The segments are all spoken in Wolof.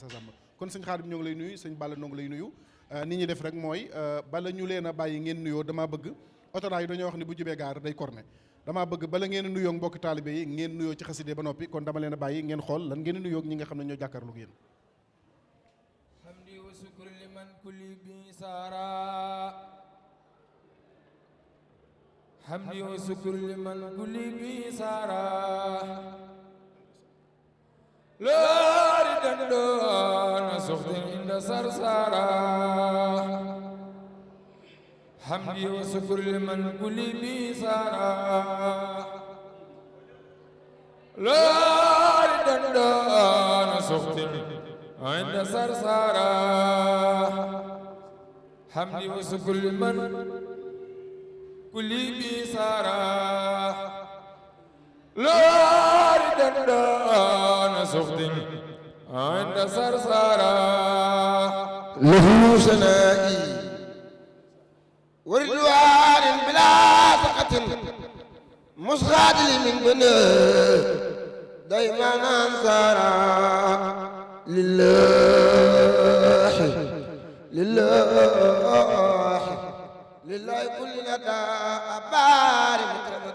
sa sàmm kon sëñ Xaadim ñoo ngi lay nuyu sëñ Balla ñoo ngi lay nuyu ni ñuy def rek mooy bala ñu leen a bàyyi ngeen nuyoo damaa bëgg autorail yi dañoo wax ne bu jubee gaar day corné damaa bëgg bala ngeen a nuyoo mbokki taalibe yi ngeen nuyoo ci xaside ba noppi kon dama leen a bàyyi ngeen xool lan ngeen a nuyoo ñi nga xam ne ñoo jàkkaarloog yéen hamdi wa sukru liman kulli bi sara hamdi wa sukru liman kulli bi sara loori dandoona suxtin inda sarsara hamdi wa sukru liman kulli bi sara loori dandoona suxtin inda sarsara hamdi wa sukru liman kulli bi sara loori dandoona suxtin inda sarsara له ثنائي وردوان بلا ثقة مسغاد من بناء دايما انصارا لله لله لله كل ندى أبار مكرمة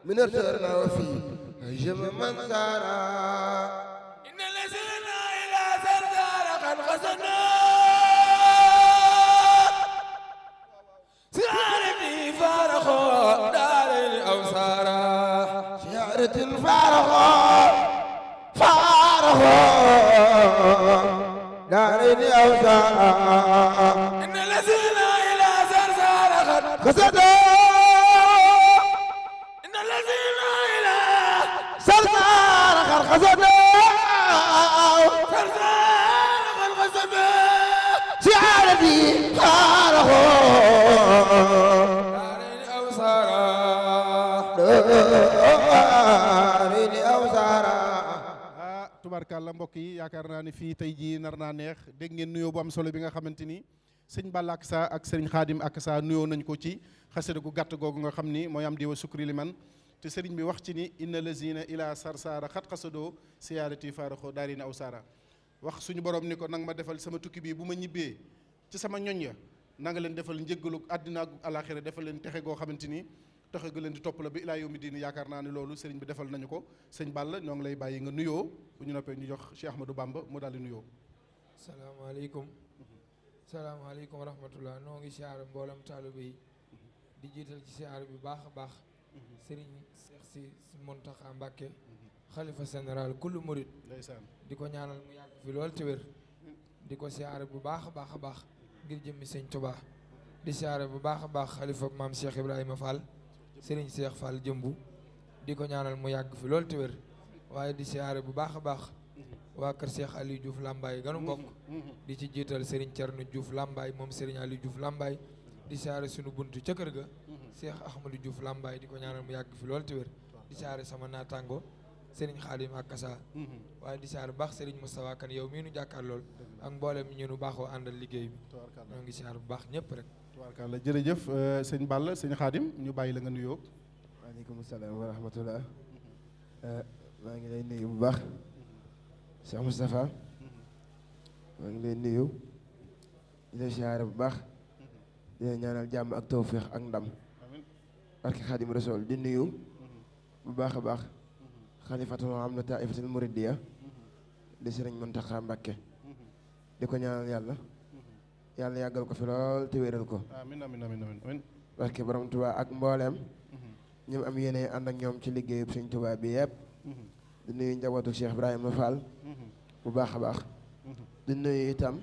من الثرى وفي هجم من سارا إن الذين إلى زرزار قد غزنا سيارتي فارخوا دارين أوسارا شعرة فارغة فارغة دارين أوسارا إن الذين إلى زرزار قد خسدوا إن الذين إلى سلطان خسدوا زرزار قد غزنا شعرتي فارغة دارين أوسارا دارين أوسارا tubarkàlla mbokk yi yaakaar naa ni fii tey jii nar naa neex dégg ngeen nuyoo bu am solo bi nga xamante ni sëñ Balla ak sa ak sëriñ Xaadim ak sa nuyoo nañ ko ci xasida gu gàtt googu nga xam ni mooy am di wa sukri liman te sëriñ bi wax ci ni inna lazina ila sarsaara xat xasadoo siyaarati faaraxoo daarina aw saara wax suñu borom ni ko nang ma defal sama tukki bii bu ma ñibbee ci sama ñoñ ya na nga leen defal njëggalu àddina ak alaxira defal leen texe goo xamante ni texe gu leen di topp la bi ilaa yawmi diini yaakaar naa ni loolu sëriñ bi defal nañu ko sëñ Balla ñoo ngi lay bàyyi nga nuyoo bu ñu noppee ñu jox Cheikh Ahmadou Bamba mu daal di nuyoo. salaamaaleykum salaamaaleykum wa rahmatullah noo ngi siyaar mboolem taalibe yi di jiital ci siyaar bi baax a baax sëriñ Seex si Muntaxa Mbàkke xalifa général kullu murid ndeysaan di ko ñaanal mu yàgg fi lool te wér di ko siyaar bu baax a baax a baax ngir jëmmi sëñ Tuubaa di siyaar bu baax a baax xalifa maam Cheikh Ibrahima Fall sëriñ Cheikh Fall jëmbu di ko ñaanal mu yàgg fi lool te wér waaye di siyaare bu baax a baax waa kër Cheikh Aliou Diouf Lambaye ganu mbokk di ci jiital Serigne Thierno Diouf Lambaye moom Serigne Aliou Diouf Lambaye di siyaare sunu buntu ca kër ga Cheikh Ahmadou Diouf Lambaye di ko ñaanal mu yàgg fi lool te wér di siyaare sama naataango Serigne Khadim ak Kassa waaye di siyaare bu baax Serigne Moustapha Kane yow mii nu jàkkaar lool ak mboolem ñu nu baaxoo àndal liggéey bi ñoo ngi siyaare bu baax ñëpp rek tubaarkàlla jërëjëf sëñ Balla sëñ Xaadim ñu bàyyi la nga nuyoo. waaleykum salaam wa rahmatullah maa ngi lay nuyu bu baax Cheikh Moustapha maa ngi lay nuyu di la siyaare bu baax di la ñaanal jàmm ak tawfiix ak ndam barke Xaadim Rasul di nuyu bu baax a baax xalifatul am na taifatul muridiyya di Sëriñ Muntaxa Mbàkke di ko ñaanal yàlla yàlla yàggal ko fi lool te wéral ko amiin amiin amiin amiin barke borom Tuubaa ak mbooleem ñoom am yéene ànd ak ñoom ci liggéeyub Sëriñ Tuubaa bi yëpp di nuyu njabootu Cheikh Ibrahima Fall bu baax a baax di nuyu itam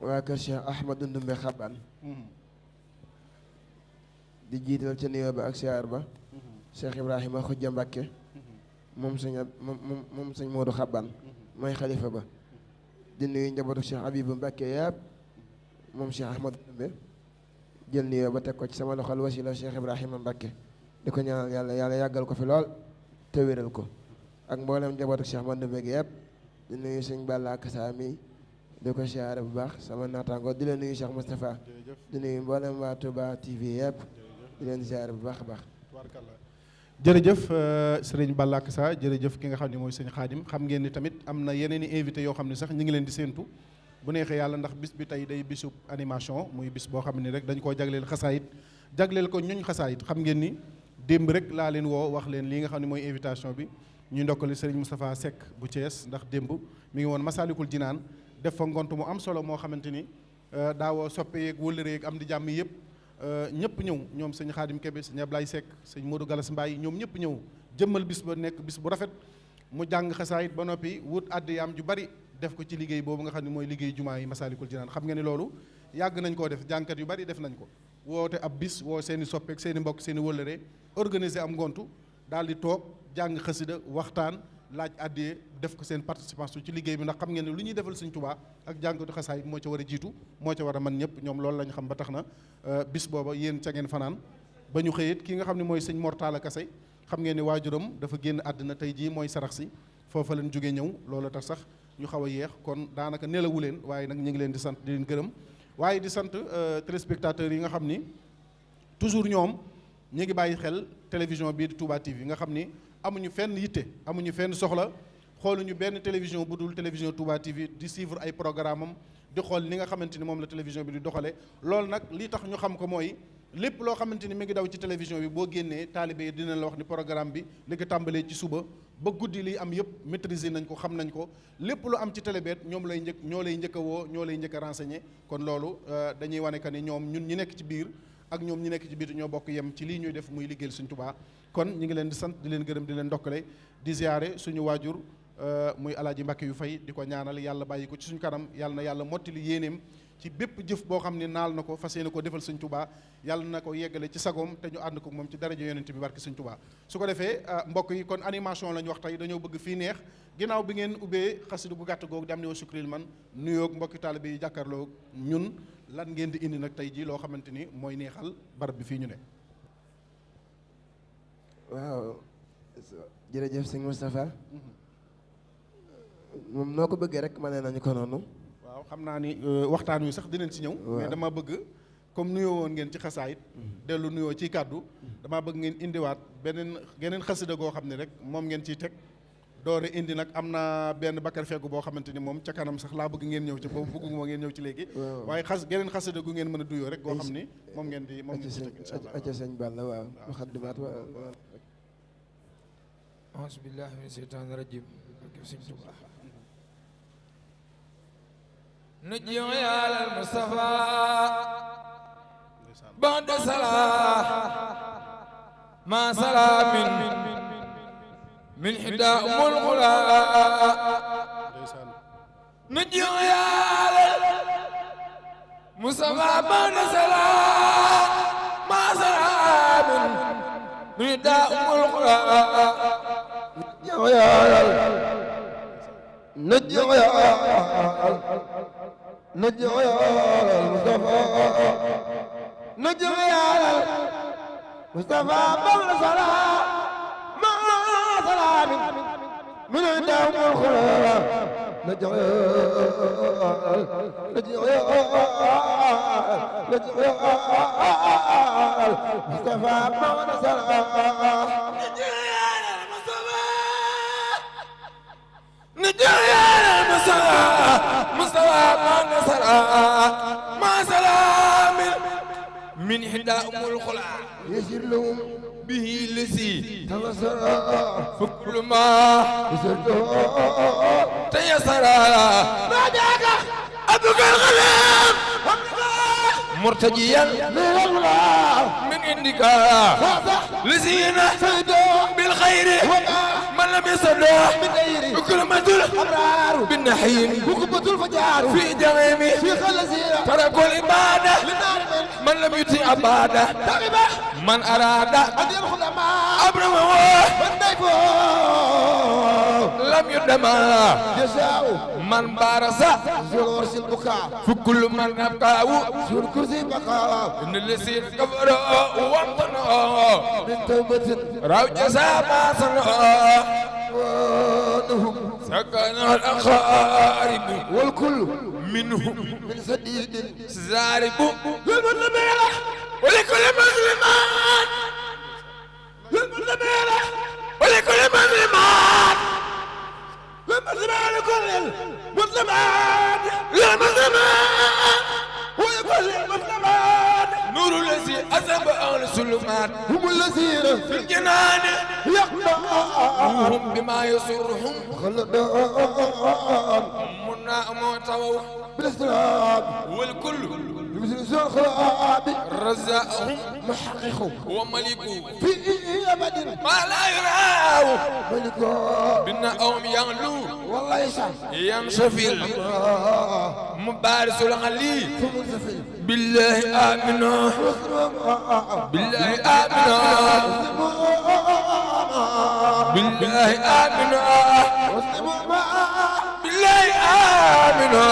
waa kër Cheikh Ahmadou Ndumbe Xaban di jiital ca nuyoo ba ak siyaar ba Cheikh Ibrahima Xujja Mbàkke moom sëñ Moodu Xaban mooy xalifa ba di nuyu njabootu Cheikh Abibu Mbàkke yëpp moom Cheikh Ahmadou Ndumbe jël nuyoo ba teg ko ci sama loxol wasila Cheikh Ibrahima Mbàkke di ko ñaanal yàlla yàlla yàggal ko fi lool te wéral ko ak mboolem njabootu Cheikh Ahmadou Ndumbe gi yëpp di nuyu sëñ Balla ak Kassa mi di ko siyaare bu baax sama naataango di leen nuyu Cheikh Moustapha di nuyu mboolem waa Touba TV yëpp di leen siyaare bu baax a baax tubaarkàlla jërëjëf sëriñ Balla Akassa jërëjëf ki nga xam ne mooy sëñ Xaadim xam ngeen ni tamit am na yeneen i invité yoo xam ne sax ñu ngi leen di séentu bu neexee yàlla ndax bis bi tey day bisub animation muy bis boo xam ne rek dañ koo jagleel xasaayit jagleel ko ñuñ xasaayit xam ngeen ni démb rek laa leen woo wax leen lii nga xam ne mooy invitation bi ñuy ndokkale sëriñ Moustapha Seck bu Thiès ndax démb mi ngi woon Masalikul Jinaan def fa ngont mu am solo moo xamante ni daawoo soppe yeeg wëllëre yeeg am di jàmm yëpp ñëpp ñëw ñoom sëñ Xaadim Kebe sëñ Ablaye Seck sëñ Modou Galas Mbaye ñoom ñëpp ñëw jëmmal bis ba nekk bis bu rafet mu jàng xasaayit ba noppi wut addiyaam ju bari def ko ci liggéey boobu nga xam ne mooy liggéey jumaa yi Masalikul Jinaan xam nga ni loolu yàgg nañ koo def jàngkat yu bari def nañ ko woote ab bis woo seen i soppeek seen i mbokk seen i wëllëre organiser am ngontu daal di toog jàng xasida waxtaan laaj addiyee def ko seen participation ci liggéey bi ndax xam ngeen ne lu ñuy defal Sëñ Tuubaa ak jàngatu xasaayit moo ca war a jiitu moo ca war a mën ñëpp ñoom loolu lañ xam ba tax na bis booba yéen ca ngeen fanaan ba ñu xëyit ki nga xam ne mooy sëñ Mortala Kase xam ngeen ne waajuram dafa génn àddina tey jii mooy sarax si foofa leen jógee ñëw loolu tax sax ñu xaw a yeex kon daanaka nelawu leen waaye nag ñu ngi leen di sant di leen gërëm waaye di sant téléspectateurs yi nga xam ni toujours ñoom ñu ngi bàyyi xel télévision bii di Touba TV nga xam ni amuñu fenn yitte amuñu fenn soxla xooluñu benn télévision bu dul télévision Touba TV di suivre ay programme am di xool li nga xamante ni moom la télévision bi di doxale loolu nag li tax ñu xam ko mooy lépp loo xamante ni mi ngi daw ci télévision bi boo génnee taalibe yi dina la wax ni programme bi li ko tàmbalee ci suba ba guddi liy am yëpp maîtriser nañ ko xam nañ ko lépp lu am ci télébeet ñoom lay ñoo lay njëkk a woo ñoo lay njëkk a renseigner kon loolu dañuy wane que ni ñoom ñun ñi nekk ci biir ak ñoom ñi nekk ci biir ñoo bokk yem ci lii ñuy def muy liggéeyal Sëñ Tuubaa kon ñu ngi leen di sant di leen gërëm di leen ndokkale di ziare suñu waajur muy alaaji Mbàkke yu fay di ko ñaanal yàlla bàyyi ko ci suñu kanam yàlla na yàlla mottali yéeneem ci bépp jëf boo xam ne naal na ko fas yéene ko defal Sëñ Tuubaa yàlla na ko yeggale ci sagoom te ñu ànd ko moom ci daraja yonent bi barke Sëñ Tuubaa su ko defee mbokk yi kon animation la ñu wax tey dañoo bëgg fii neex ginnaaw bi ngeen ubbee xasida bu gàtt googu di am ne wa sukril man nuyoog mbokki taalibe yi jàkkaarloo ñun lan ngeen di indi nag tey jii loo xamante ni mooy neexal barab bi fii ñu ne. waaw jërëjëf sëñ Moustapha moom noo ko bëggee rek ma ne nañu ko noonu. waaw xam naa ni waxtaan wi sax dinañ ci ñëw. mais dama bëgg comme nuyoo woon ngeen ci xasaayit dellu nuyoo ci kàddu dama bëgg ngeen indiwaat geneen xasida goo xam ne rek moom ngeen ciy teg doore indi nag am na benn bakkar feggu boo xamante ni moom ca kanam sax laa bëgg ngeen ñëw ci boobu bëggu moo ngeen ñëw ci léegi waaye geneen xasida gu ngeen mën a duyoo rek goo xam ni moom ngeen di moom ngeen ci teg incha allah acca sëñ Balla waaw muxaddimaat wa auzu billahi mina sheytaani rajim Sëñ Tuubaa نجي على المصطفى بعد سلام ما سلام من حداء الغلا نجي على المصطفى بعد سلام ما سلام من حداء الغلا نجي نجي على المصطفى نجي على المصطفى بغل صلاة مع سلام من عندهم الخلا نجي نجي المصطفى بغل صلاة ما سلام من حداء الخلا يسر لهم به لسي تنصر فكل ما يسرته تيسر ناداك أبوك الغلام مرتجيا من عندك لسينا بالخير من لم يصدع وكلمة الأبرار بالنحيم وكبة الفجار في جميم في خلزيرة تركوا العبادة من لم يطيع عبادة من أراد أن يدخل معه أبرمه من ضيفه لم يدم جزاء من بارس زور ورس البكاء فكل من أبقاه زور كرسي بقاء إن الذين كفروا وامتنعوا من توبة راو جزاء ما صنعوا سكن الأقارب والكل منهم من سديد زارب للمنبيلة ولكل مسلمان للمنبيلة جميلة ولكل مسلمات للمسلمات لكل المسلمات للمسلمات ولكل المسلمات نور الذي أذهب أهل الظلمات هم الذين في الجنان يقضون هم بما يسرهم خلدان منا موتوا بالإسلام والكل مثل سوء خلابي رزاقهم محقق وملكوا في أبد ما لا يراه ملك بناهم يغلو والله يشاء ينشفل مبارس الغلي ثم الزفل بالله آمنا بالله آمنا بالله آمنا بالله آمنا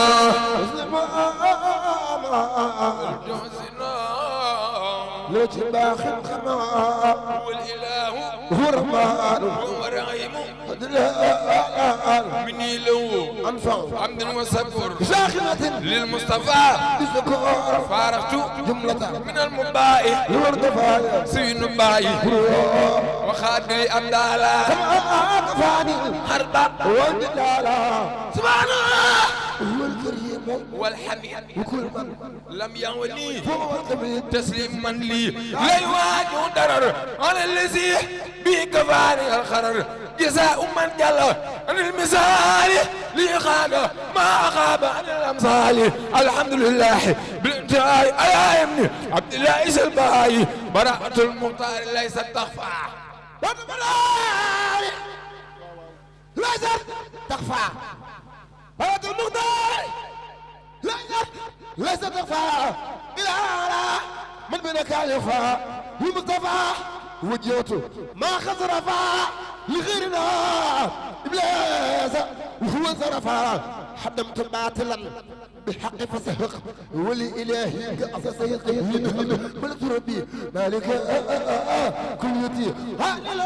لا تباخ الخماء هو الإله هو الرحمن هو الرحيم الآن مني لو أنفع حمد وشكر شاخنة للمصطفى بذكر فارقت جملة من المبائي الورد فايا سين باي وخادري أبدالا كما كفاني حربا والجلالا سبحان الله هو الكريم والحميد وكل من لم يغني هو الكبير تسليما لي لا يواجه ضرر على الذي به كفاني الخرر جزاء من جل عن المثال لي خاق ما خاب عن الامثال الحمد لله بالانتهاء يا ابني عبد الله سلباي براءة المختار ليست تخفى ليست تخفى براءة المختار ليست تخفى بالعالى من بينك يخفى المصطفى وجهته ما خسرفا لغيرنا إبليس وهو صرفا حدمت باطلا بحق فسحق ولإلهي قصص يقين ملك ربي مالك كل يتي هالي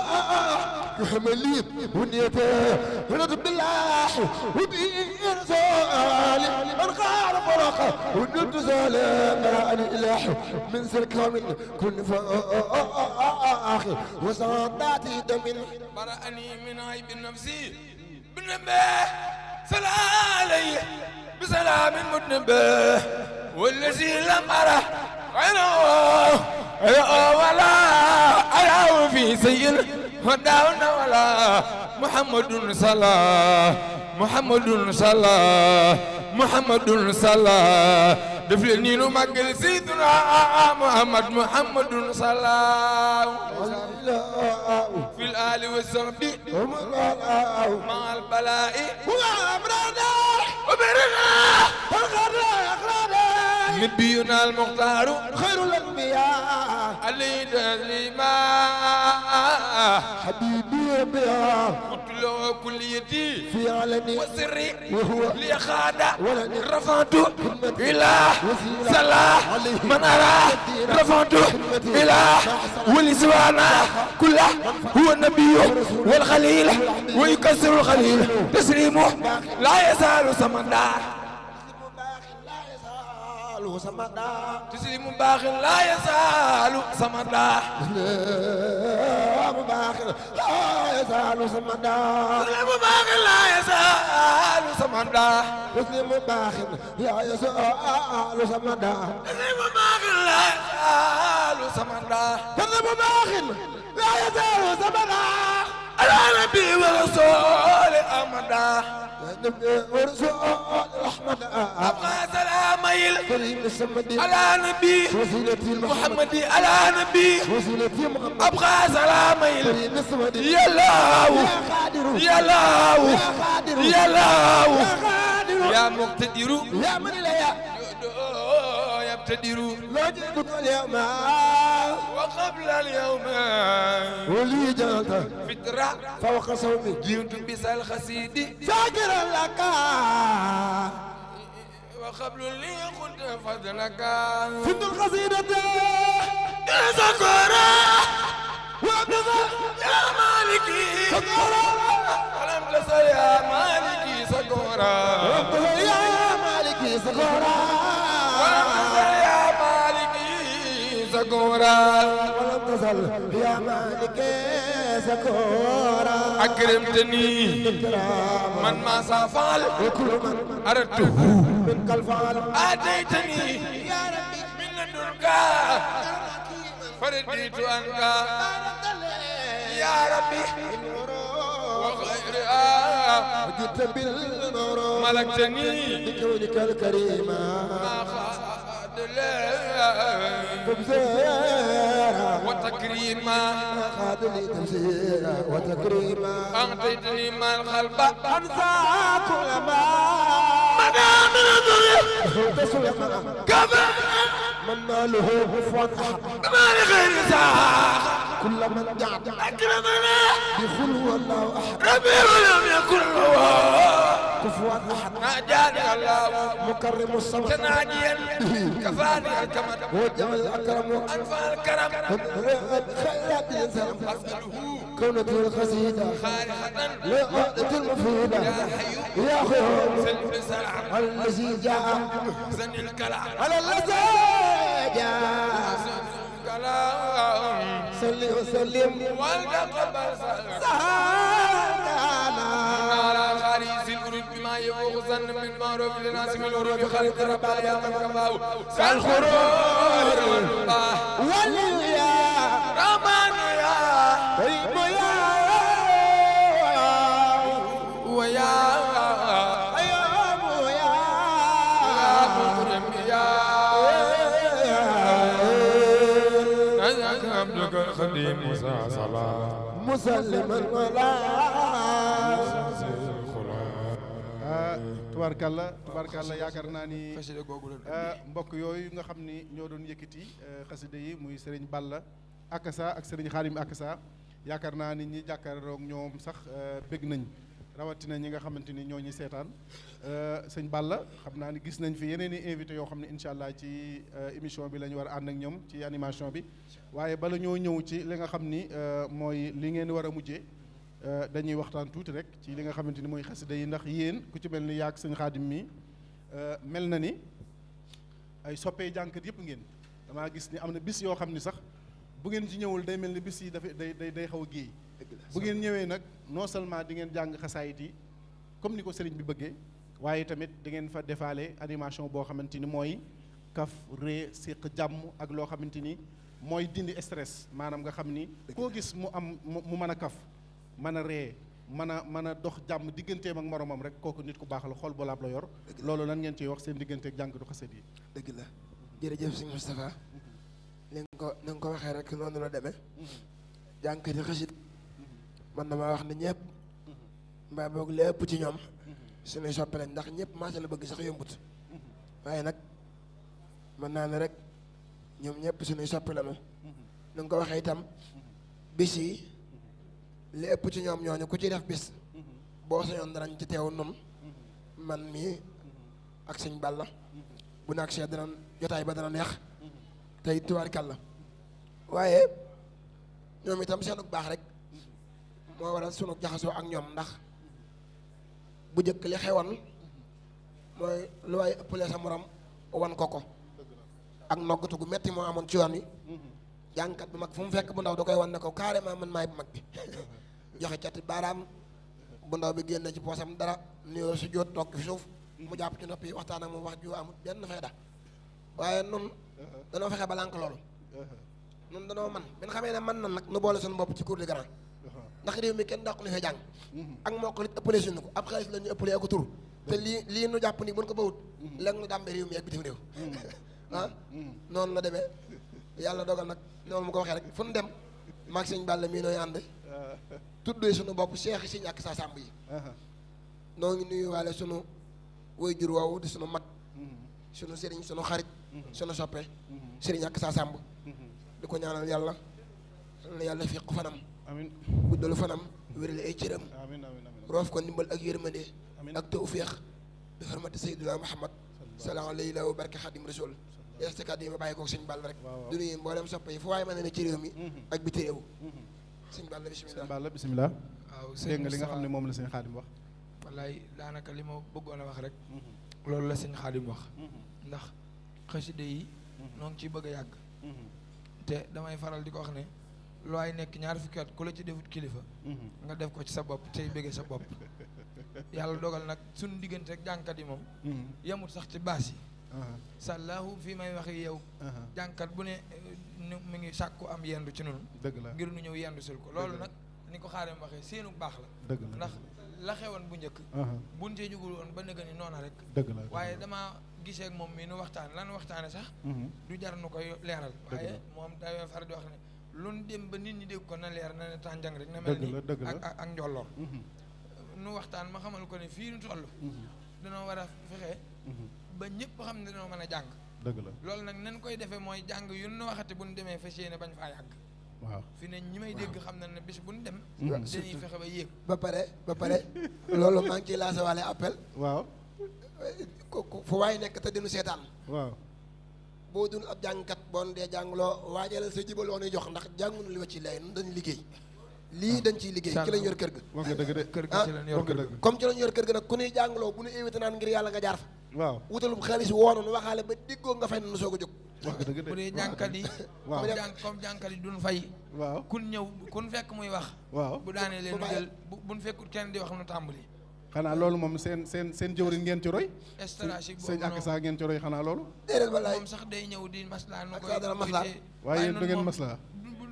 حملي ونيته رد بالله وبإرسال من قال فرقه ونرد زالم رأني إله من سلك من كل فآخر وصاداتي دم برأني من عيب نفسي بالنبه سلام علي بسلام متنبه والذي لم أره غيره ولا أراه في سيء وداونا ولا محمد صلى محمد صلى محمد صلى دفلني مقل سيدنا محمد صلى في الآل والصحب مع البلاء وأمرنا وبرنا والغرى نبينا المختار خير الأنبياء علي تسليما حبيبي بها قتلوا كليتي في علني وسري وهو ليخاد ولن رفعت إلى صلاح من أرى رفعت إلى ولسوانا كله هو النبي والخليل ويكسر الخليل تسليمه لا يزال سمدا تسليم باخ لا يزال سمدا باخر لا يزال سمدا تسليم باخ لا يزال سمدا مسلم باخر لا يزال سمدا تسليم باخ لا يزال سمدا مسلم باخر لا يزال سمدا على نبي ورسول أمدا ورسول أحمد أبقى سلاميل كريم السمدي على نبي وسيلتي محمد على نبي وسيلتي محمد أبقى سلاميل كريم السمدي يا الله يا قادر يا الله يا قادر يا الله يا قادر يا مقتدر يا من لا يبتدر لا جئتك اليوم وقبل اليوم ولي جلت فترة فوق صومي جئت بسال خسيدي شاكرا لك وقبل لي قلت فضلك سند القصيدة سكورا وابنها يا مالكي سكورا ولم تسل يا مالكي سكورا وابنها يا مالكي سكورا ولم تسل يا مالكي سكورا ولم تزل يا مالكي سكورا أكرمتني من ما سافال وكل من أردته منك الفعل آتيتني يا ربي من لدنك فرديت عنك يا ربي وغير جئت بالنور ملكتني بكونك الكريم ما خاد لي تبزيرا وتكريما خاد لي تبزيرا وتكريما أعطيتني ما الخلق أنسى كل ما مدى من الدنيا تسلم كما من ماله فتح ما لغير ساعة كل من جعل أكرمنا بخلو الله أحد ربي ولم يكن هو كفوا أحد ناجاني الله مكرم الصمد تناجيا كفاني الكمد وجه الأكرم أنفى الكرم خيرات الإنسان أسأله كونته القصيدة خارقة لعقدة المفيدة يا حي يا خير سلف سلام الذي جاء زن الكلام على الذي جاء زن الكلام صل وسلم والتقبل سلام سهانا على خريز الأروب بما يفوق ظن من معروف لناس من الأروب خلق ربايا من كفاه سالخرور والله واليا رمان يا ريم يا ويا أيام يا مكرم يا أنك عبدك الخديم موسى صلاة مسلما ولا tubaarkàlla yaakaar naa ni xasida googu la mbokk yooyu nga xam ni ñoo doon yëkkati xasida yi muy sëriñ Balla Akassa ak sëriñ Xaadim Akassa yaakaar naa ni ñi jàkkaarloog ñoom sax bég nañ rawatina ñi nga xamante ni ñoo ñi seetaan sëñ Balla xam naa ni gis nañ fi yeneen i invité yoo xam ne incha allah ci émission bi la ñu war a ànd ak ñoom ci animation bi waaye bala ñoo ñëw ci li nga xam ni mooy li ngeen war a mujjee dañuy waxtaan tuuti rek ci li nga xamante ni mooy xasida yi ndax yéen ku ci mel ni yaag sëñ Xaadim mi mel na ni ay soppee jànkat yëpp ngeen damaa gis ni am na bis yoo xam ni sax bu ngeen ci ñëwul day mel ni bis yi dafa day xaw a géey bu ngeen ñëwee nag non seulement di ngeen jàng xasaayit yi comme ni ko sëriñ bi bëggee waaye tamit di ngeen fa defaale animation boo xamante ni mooy kaf ree séq jàmm ak loo xamante ni mooy dindi stress maanaam nga xam ni koo gis mu am mu mën a kaf mën a ree mën a dox jàmm digganteem ak moromam rek kooku nit ku baax la xol bolaab la yor loolu lan ngeen ciy wax seen diggante ak jàng du xasaayit yi dëgg la jërëjëf sëñ Moustapha ni nga ko waxee rek noonu la demee jànkati xasit man dama wax ne ñëpp mbaa boog lépp ci ñoom suñuy soppe lañ ndax ñëpp maase la bëgg sax yombut waaye nag mën naa ne rek ñoom ñëpp suñuy soppe la moom ni nga ko waxee itam bis yi li ëpp ci ñoom ñooñu ku ci def bis boo sañoon danañ ci teew nun man mii ak sëñ Balla bu naag see dana jotaay ba dana neex tey tubaarkàlla waaye ñoom itam seenu baax rek moo waral sunu jaxasoo ak ñoom ndax bu njëkk li xewoon mooy lu waay ëppalee sa morom wan ko ak noggatu gu metti moo amoon ci yoon wi jàngkat bu mag fu mu fekk bu ndaw da koy wan ne ko carrément man maay bu mag bi joxe cati baaraam bu ndaw bi génn ci poosam dara nuyoo si jóot toog fi suuf mu jàpp ci noppi waxtaan ak moom wax ju amut benn fayda waaye nun danoo fexe ba lànk loolu nun danoo man bi nga xamee ne man na nag nu boole suñu bopp ci cour de grand ndax réew mi kenn dàqu nu fee jàng ak moo ko lit ëppalee suñu ko ab xaalis la ñu ëppalee ak tur te lii nu jàpp ni buñ ko bawut léegi nu dàmbee réew mi ak bitim réew ah noonu la demee yàlla dogal nag noonu mu ko waxee rek fu nu dem maag sëñ Balla mii nooy ànd tuddee suñu bopp seex yi si ñàkk saa sàmb yi noo ngi nuyu waale sunu waajur woowu di sunu mag sunu sëriñ sunu xarit sunu soppe sëriñ ak saa sàmb di ko ñaanal yàlla na yàlla fiq fanam amiin guddalu fanam wérale ay cëram amiin amiin roof ko ndimbal ak yërmande ak tawfiix bi xormati sayyidina Muhammad sallallahu alayhi wa barke xadim rasul estikat yi ma bàyyi ko sëñ Balla rek du nuyu mboolem soppe yi fu waaye mën ne ci réew mi ak biti réew sëñ Balla bisimilah sëñ Balla bisimilah waaw dégg nga li nga xam ne moom la sëñ Xaadim wax wallaay daanaka li ma bëggoon a wax rek loolu la sëñ Xaadim wax ndax xasida yi noo ngi ciy bëgg a yàgg te damay faral di ko wax ne looy nekk ñaar fukki at ku la ci defut kilifa nga def ko ci sa bopp tey bëgge sa bopp yàlla dogal nag suñu diggante ak jànkat yi moom yemut sax ci baas yi sàllaahu fii may waxe yow jànkat bu ne mu ngi sàkku am yendu ci noonu dëgg la ngir nu ñëw yendu sul ko loolu nag ni ko xaarim waxee seenu baax la dëgg la ndax la xewoon bu njëkk buñ cee jugul woon ba nëga ni noona rek dëgg la waaye dama gisee ak moom mii nu waxtaan lan waxtaane sax du jar nu koy leeral waaye moom day far di wax ne lu nu dem ba nit ñi dégg ko na leer na ne tànjang rek na mel ni ak njolloor nu waxtaan ma xamal ko ne fii nu toll danoo war a fexe ba ñëpp xam ne danoo mën a jàng dëgg la loolu nag nañ koy defee mooy jàng yu nu waxati bu nu demee fas yéene bañ faa yàgg waaw fi ne ñi may dégg xam na ne bis bu nu dem dañuy fexe ba yéeg ba pare loolu maa ngi ciy lancé waale appel waaw fu waay nekk te dinu seetaan waaw boo dun ab jàngkat boon dee jàngloo waajalal sa jibaloo nuy jox ndax jàngunu li wa ci lay nun dañu liggéey lii dañ ciy liggéey ci lañ yor kër ga wax nga dëgg de kër ga ci lañ yor kër ga comme ci lañ yor kër ga nag ku nuy jàngloo bu nu invité naan ngir yàlla nga jaar fa waaw wutalub xaalis woonoonu waxaale ba diggoo nga fay na nu soog a jóg wax nga dëgg de bu dee jànkat yi waaw comme jànkat yi duñ fay waaw kun ñëw kun fekk muy wax waaw bu daanee leen jël buñ fekkul kenn di wax nu tàmbali xanaa loolu moom seen jëwriñ ngeen ci roy stratégie sëñ ak saa ngeen ci roy xanaa loolu déedéet balaay moom sax day ñëw di maslaa nu koy dana maslaa waaye yéen du ngeen maslaa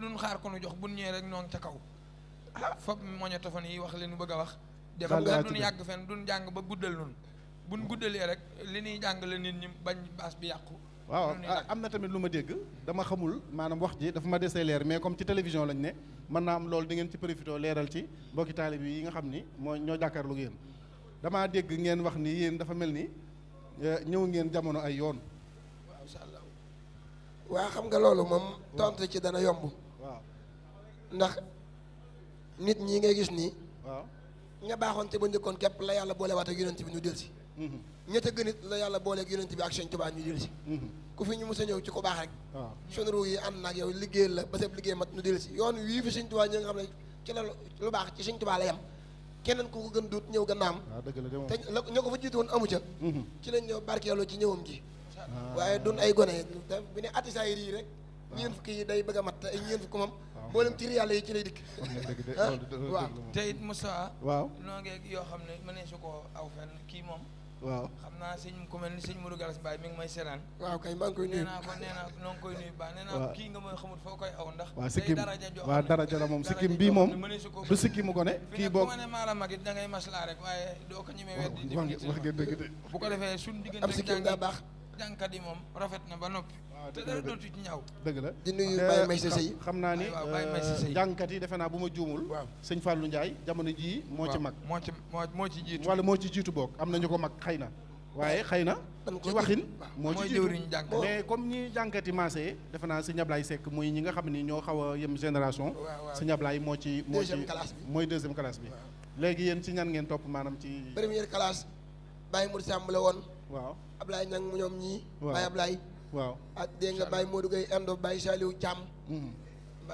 duñ xaar ko nu jox buñ ñëwee rek ñoo ngi ca kaw fop moñotofon yi wax li nu bëgg a wax def nga duñ yàgg fenn duñ jàng ba guddal nun buñ guddalee rek li ñuy jàng la nit ñi bañ baas bi yàqu waaw am na tamit lu ma dégg dama xamul maanaam wax ji dafa ma desee leer mais comme ci télévision lañ ne mën naa am loolu di ngeen ci profité leeral ci mbokki taalib yi nga xam ni moo ñoo jàkkaarlu ak yéen damaa dégg ngeen wax ni yéen dafa mel ni ñëw ngeen jamono ay yoon waaw incha allah waa xam nga loolu moom tontu ci dana yomb waaw ndax nit ñi ngay gis nii waaw ña baaxoon te ba njëkkoon képp la yàlla boole waat ak yonent bi ñu del si ña ca gënit la yàlla boole ak yonent bi ak Sëñ Tuubaa ñu del si ku fi ñu mës a ñëw ci ko baax rek waaw sunu ruu yi ànd naag yow liggéeyal la ba sab liggéey mat ñu del si yoon wii fi Sëñ Tuubaa ñi nga xam ne ci la lu baax ci Sëñ Tuubaa la yem keneen ku ko gën duut ñëw gannaam waaw dëgg la de moom te la ña ko fa jiitu woon amu ca ci lañ ñëw barkeeloo ci ñëwam gi waaye dun ay gone bi ne atisaayir yi rek ñeent fukki yi day bëgg a mat te ay ñeent fukki moom mboolem tiri yàlla yi ci lay dikk waaw te it Moussa waaw noo ngi yoo xam ne mënee su ko aw fenn kii moom waaw xam naa sëñ ku mel ni sëñ Modou Galas Mbaye mi ngi may seetaan waaw kay maa ngi koy nee nuyu naa ko noo ngi koy nuyu baax nee naa ko kii nga mooy xamut foo koy aw ndax waaw day sikkim daraja joo waaw daraja la moom sikkim bii moom du sikkimu ko ne kii kii boog bu ma ne maa la mag it da ngay maslaa rek waaye doo ko ñemee weddi wax ngeen dëgg de bu ko defee suñ am diggante sikkim daa baax jànkat yi moom rafet na ba noppi te dara dootu ci ñaaw dëgg la di nuyu Baye Maysa Sey xam naa ni waaw Baye Maysa Sey jàngkat yi defe naa bu ma juumul waaw sëñ Fallou Ndiaye jamono jii moo ci mag moo ci jiitu wala moo ci jiitu boog am na ñu ko mag xëy na waaye xëy na ci waxin moo ci mooy jiitu jëwriñ jànk mais comme ñi jàngkat yi maasee defe naa sëñ Ablaye Seck muy ñi nga xam ni ñoo xaw a yem génération waaw sëñ Ablaye moo ci deuxième classe bi mooy deuxième classe bi léegi yéen ci ñan ngeen topp maanaam ci première classe Baye Mour Samb la woon waaw Ablaye Ñang mu ñoom ñii waaw Baye Ablaye waaw ak dégg nga Baye Modou Gueye Endo Baye Saliou Thiam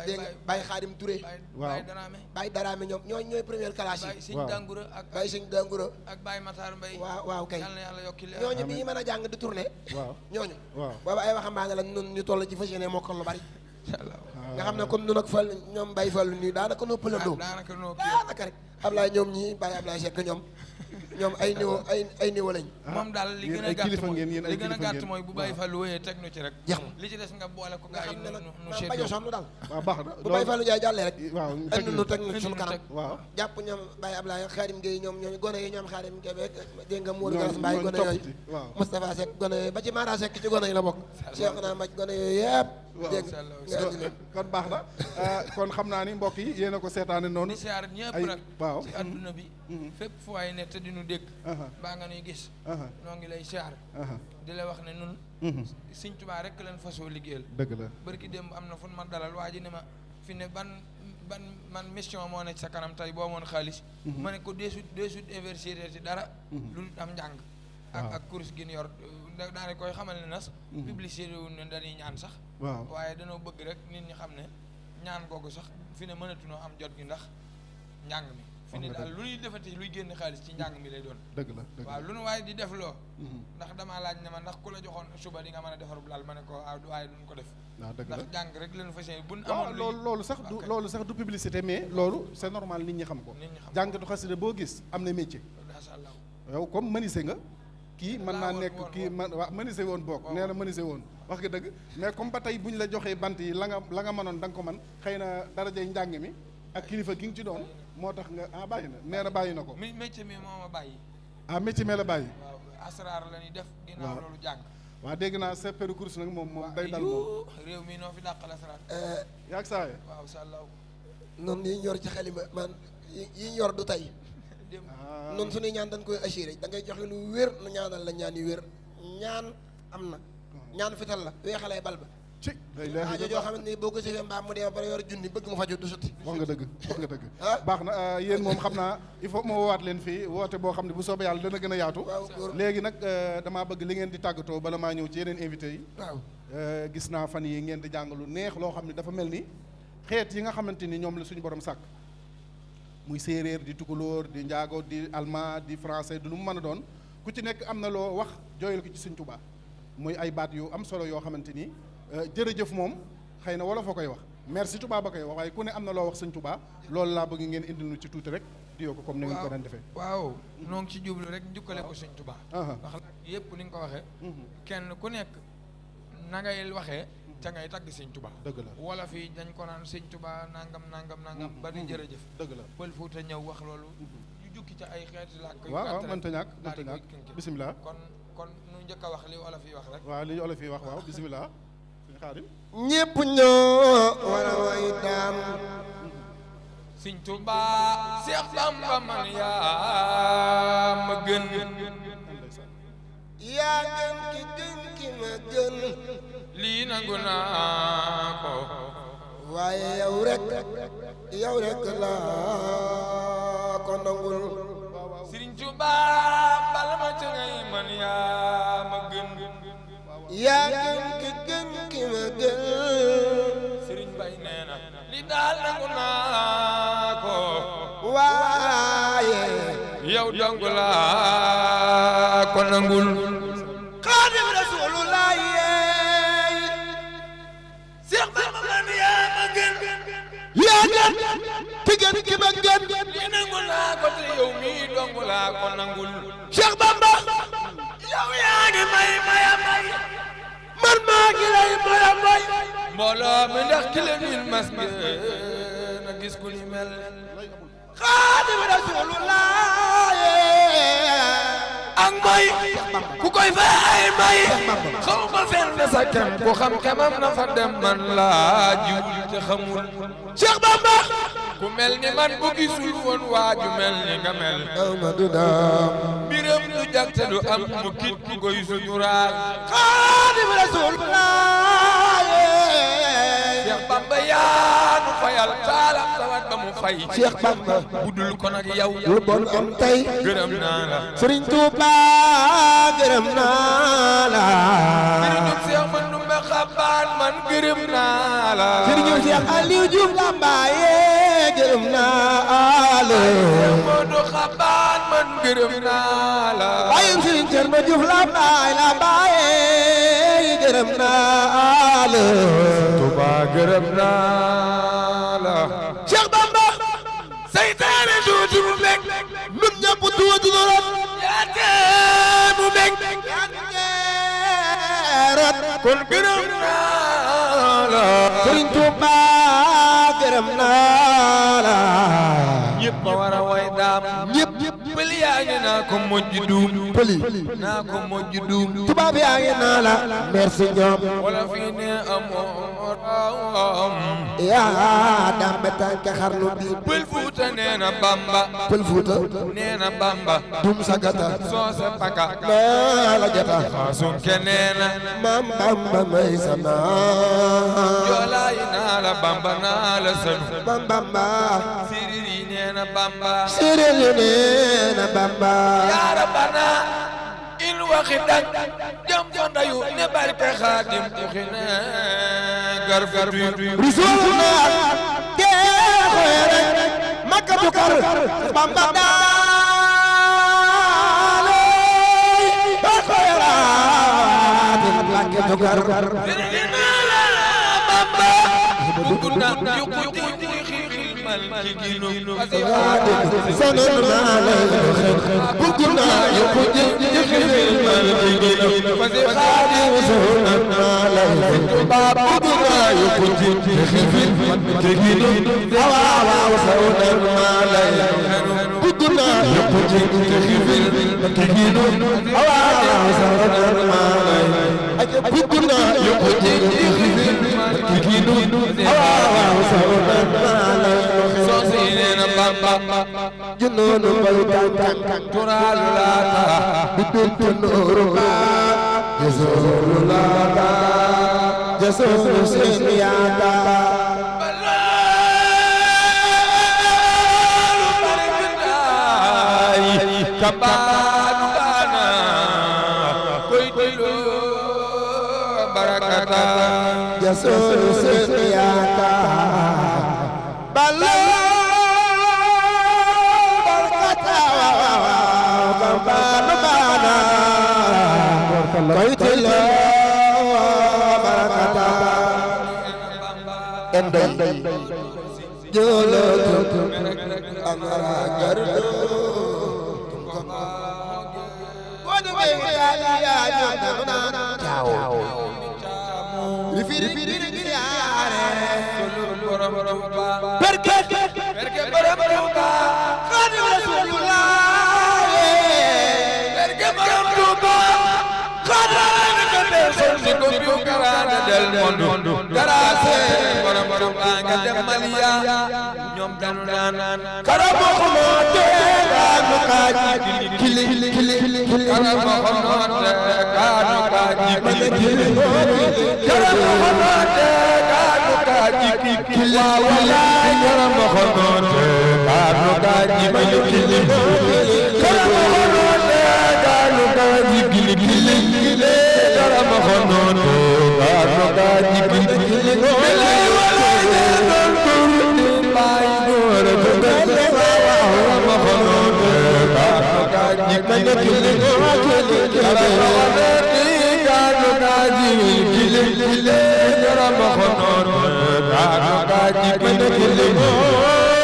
dégg nga Baye Khadim Touré waaw Baye Dramé Baye Darame ñooy première classe Baye yi Sëñ waaw. Dangura ak Baye Sëñ Dangura ak Baye Matar Mbaye waaw kay yàlla na yàlla yokki leer ñooñu bi ñu mën a jàng di tourné waaw ñooñu waaw booba ay waxambaane la nun ñu toll ci fas yéene mokkal lu bari incha allah nga xam ne comme nun ak Fall ñoom Baye Fall nii daanaka noppalandoo daanaka noo kii daanaka rek Ablaye ñoom ñii Baye Ablaye Seck ñoom ay niveau ay niveau lañ moom daal li yéen gën a ay gàtt kilifa mooy ngeen, yéen ay li gën a kilifa gàtt ngeen. mooy bu Baye Fall wooyee teg nu ci rek jeex na li ci des nga boole ko nga gars yi xam ne nag nu maam bañoo sonn daal waaw baax na bu Baye Fallou Ndiaye jàllee rek waaw indi nu teg na suñu kanam waaw jàpp ñoom Baye Ablaye Khadim Gueye ñoom gone yi ñoom Khadim Gueye beeg dégg nga Modou ñooñu- Galas Mbaye ñooñu gone topp yooyu ci, waaw. Moustapha Seck gone yooyu ba ci Mara Seck ci gone yi la bokk Cheikh naa maj gone yooyu yëpp dégg Incha allah. nga indi leen kon baax na kon xam naa ni mbokk yi yéen a ko seetaane noonu di siyaar ñëpp ay nag waaw ci adduna bi fépp fu waay ne te di nu dégg aha baa nga nuy gis aha noo ngi lay siyaar aha di la wax ne nun Sëñ Tuubaa rek leen fasoo liggéeyal dëgg la barki démb am na fu ma dalal waa ji ne ma fi ne ban man mission moo ne ci sa kanam tey boo moon xaalis ma ne ko deesut investir ci dara lu dul am njàng ak waaw. ak course gi ñu yor daane koy xamal ne nas publicité wu ne dañuy ñaan sax waaw waaye dañoo bëgg rek nit ñi xam ne ñaan googu sax fi ne mënatunoo am jot gi ndax njàng mi fi ni daal lu ñuy defati luy génn xaalis ci njàng mi lay doon. dëgg la dëgg la waaw lu nu waaye di def loo. ndax damaa laaj ne ma ndax ku la joxoon suba di nga mën a defarub laal ma ne ko waaye duñ ko def. waaw dëgg la ndax jàng rek lañu fas yéene buñ waaw amoon loolu sax du publicité mais loolu c'est normal nit ñi xam ko. jàngatu xasida boo gis am na métier. macha allah yow comme menuisier nga. kii mën naa nekk kii waaw menuisier woon boog nee na menuisier woon wax nga dëgg mais comme ba tey bu ñu la joxee bant yi la nga mënoon da nga ko mën xëy na darajay njàng mi ak kilifa gi nga ci doon moo tax nga bàyyi na nee na bàyyi na ko. métier mi moo ma bàyyi. métier mi la bàyyi. waaw asraar la ñuy def. ginnaaw loolu jàng. waaw dégg naa seppeeru course nag moom day dal moom. réew mi noo fi dàqal asraar. yaag saaye. waaw incha allah. noonu yi ñu yor ci xalima man yi ñu yor du tey. noonu suñuy ñaan dañ koy assuré da ngay joxe lu wér nu ñaanal la ñaan yu wér ñaan am na ñaan fital la weexalay bal ba ci aajo joo xamante ni boo ko sifee mbaam mu dee ba pare yor junni bëgg mu faju du sotti wax nga dëgg baax na yéen moom xam naa il faut ma woowaat leen fii woote boo xam ne bu soobee yàlla dana gën a yaatu léegi nag damaa bëgg li ngeen di tàggatoo bala maa ñëw ci yeneen invité yi waaw gis naa fan yi ngeen di jàng lu neex loo xam ne dafa mel ni xeet yi nga xamante ni ñoom la suñu borom sàkk muy séeréer di tukulóor di njaago di allemand di français du lu mu mën a doon ku ci nekk am na loo wax jooyal ko ci Sëñ Tuubaa muy ay baat yu am solo yoo xamante ni jërëjëf moom xëy na wala foo koy wax merci Tuubaa ba koy wax waaye ku ne am na loo wax Sëñ Tuubaa loolu laa bëgg ngeen indil nu ci tuuti rek di yoo ko comme ni ngeen ko daan defee waaw noo ngi ci jublu rek njukkale ko Sëñ Tuubaa ndax yëpp ni nga ko waxee kenn ku nekk na ngay waxee ca ngay tagg Sëñ Tuubaa dëgg la wala fii dañ ko naan Sëñ Tuubaa nangam ba di jërëjëf dëgg la pël Fuuta ñëw wax loolu ñu jukki ca ay xeeti làkk yu waaw mënta ñàkk bisimilah kon nu njëkk a wax li olof yi wax rek waaw li olof yi wax waaw bisimilah suñu Xaadim ñépp ñoo war a way daam Sëñ Tuubaa Seex Bamba man yaa ma gën yaa gën ki ma gën lii nangu naa ko waaye yow rek laa ko nangul Sëriñ Tuubaa bala ma ca ngay man yaa ma gën yaa gën ki ma gën Sëriñ Bay nee na li daal nangu naa ko waaye yow dong laa ko nangul Xaadim Rasulullah Seex Bamba man yaa ma gën yaa gën ki ma gën li nangu naa ko te yow mii dong laa ko nangul Cheikh Bamba yow yaa ngi may man maa ngi lay may mbooloo mi ndax ki la nil mas na gis ku ni mel Xaadim Rasulullah ak may ku koy fay ay may xaw ma fenn sa kem ku xam kemam na fa dem man laa jiwul te xamul Cheikh Bamba ku mel ni man bu gisul woon waaju mel ni nga mel Amadou Dam mbiram du jag te du am mu kit ku koy suturaal Xaadim Rasulullah Cheikh Bamba yaa nu fayal taalam tawat ba mu fay Cheikh Bamba budul ko nag yow lu bon am tey gërëm naa la Serigne Touba gërëm naa la Serigne Cheikh man dumbe xabaan man gërëm naa la Serigne Cheikh Aliou Diouf Lambaye gërëm naa la Modou xabaan man gërëm naa la waaye Serigne Thierno Diouf Lambaye gërëm naa la Touba gërëm naa la Cheikh Bamba seytaane tuuti mu bég ñun ñëpp tuuti lu rot yaate mu bég rot kon gërëm naa la Serigne Touba gërëm naa la ñëpp a war a way daam ñëpp pël yaa ngi naa ko mojj duum pëli naa ko mojj duum tubaab yaa ngi naa la merci ñoom wala fii ne amoon yaa dambe tànk xarnu bi pël Fuuta nee na Bamba pël Fuuta nee na Bamba dum sagata soose paka naa la jata xaasun ke nee na maam Bamba may sa naa joolaay naa la Bamba naa la sanu Bam Bamba séeréer yi nee na Bamba séeréer yi nee na Bamba yaa Rabbana in waxi dag jam jondayu ne barke Xaadim uxi ne gar gar Rasulullah ke xoye rek ma Makka tukar Bamba daale khayrat Makka tukar سنن على الخير بكنا يخرج يخرج المالكين فزخادم سنن على الخير بابنا يخرج يخرج المالكين هوا سنن على الخير بكنا يخرج يخرج المالكين هوا سنن على الخير بكنا يخرج يخرج المالكين هوا سنن على جنون بيتان ترى لا بنت نور جسور لا جسور سياتا كبانا كويتلو بركاتا جسور سياتا بيت الله بركاته اندل جولت امرا غردو ودمي يا جدنا تاو رفي بركه بركه خادم رسول الله بركه بركه del mondo garase borom borom nga dem Malia ñoom dañu naan karamo xomote kaanu kaaji kili karamo xomote kaanu kaaji kili karamo xomote kaanu kaaji kili wala karamo xomote kaanu kaaji kili karamo xomote kaanu kaaji kili karamo xomote kaanu kaaji kili bilay wala bay góor karamo xomote kaanu kaaji kili karamo xomote kaanu kaaji kili karamo xomote kaanu kaaji kili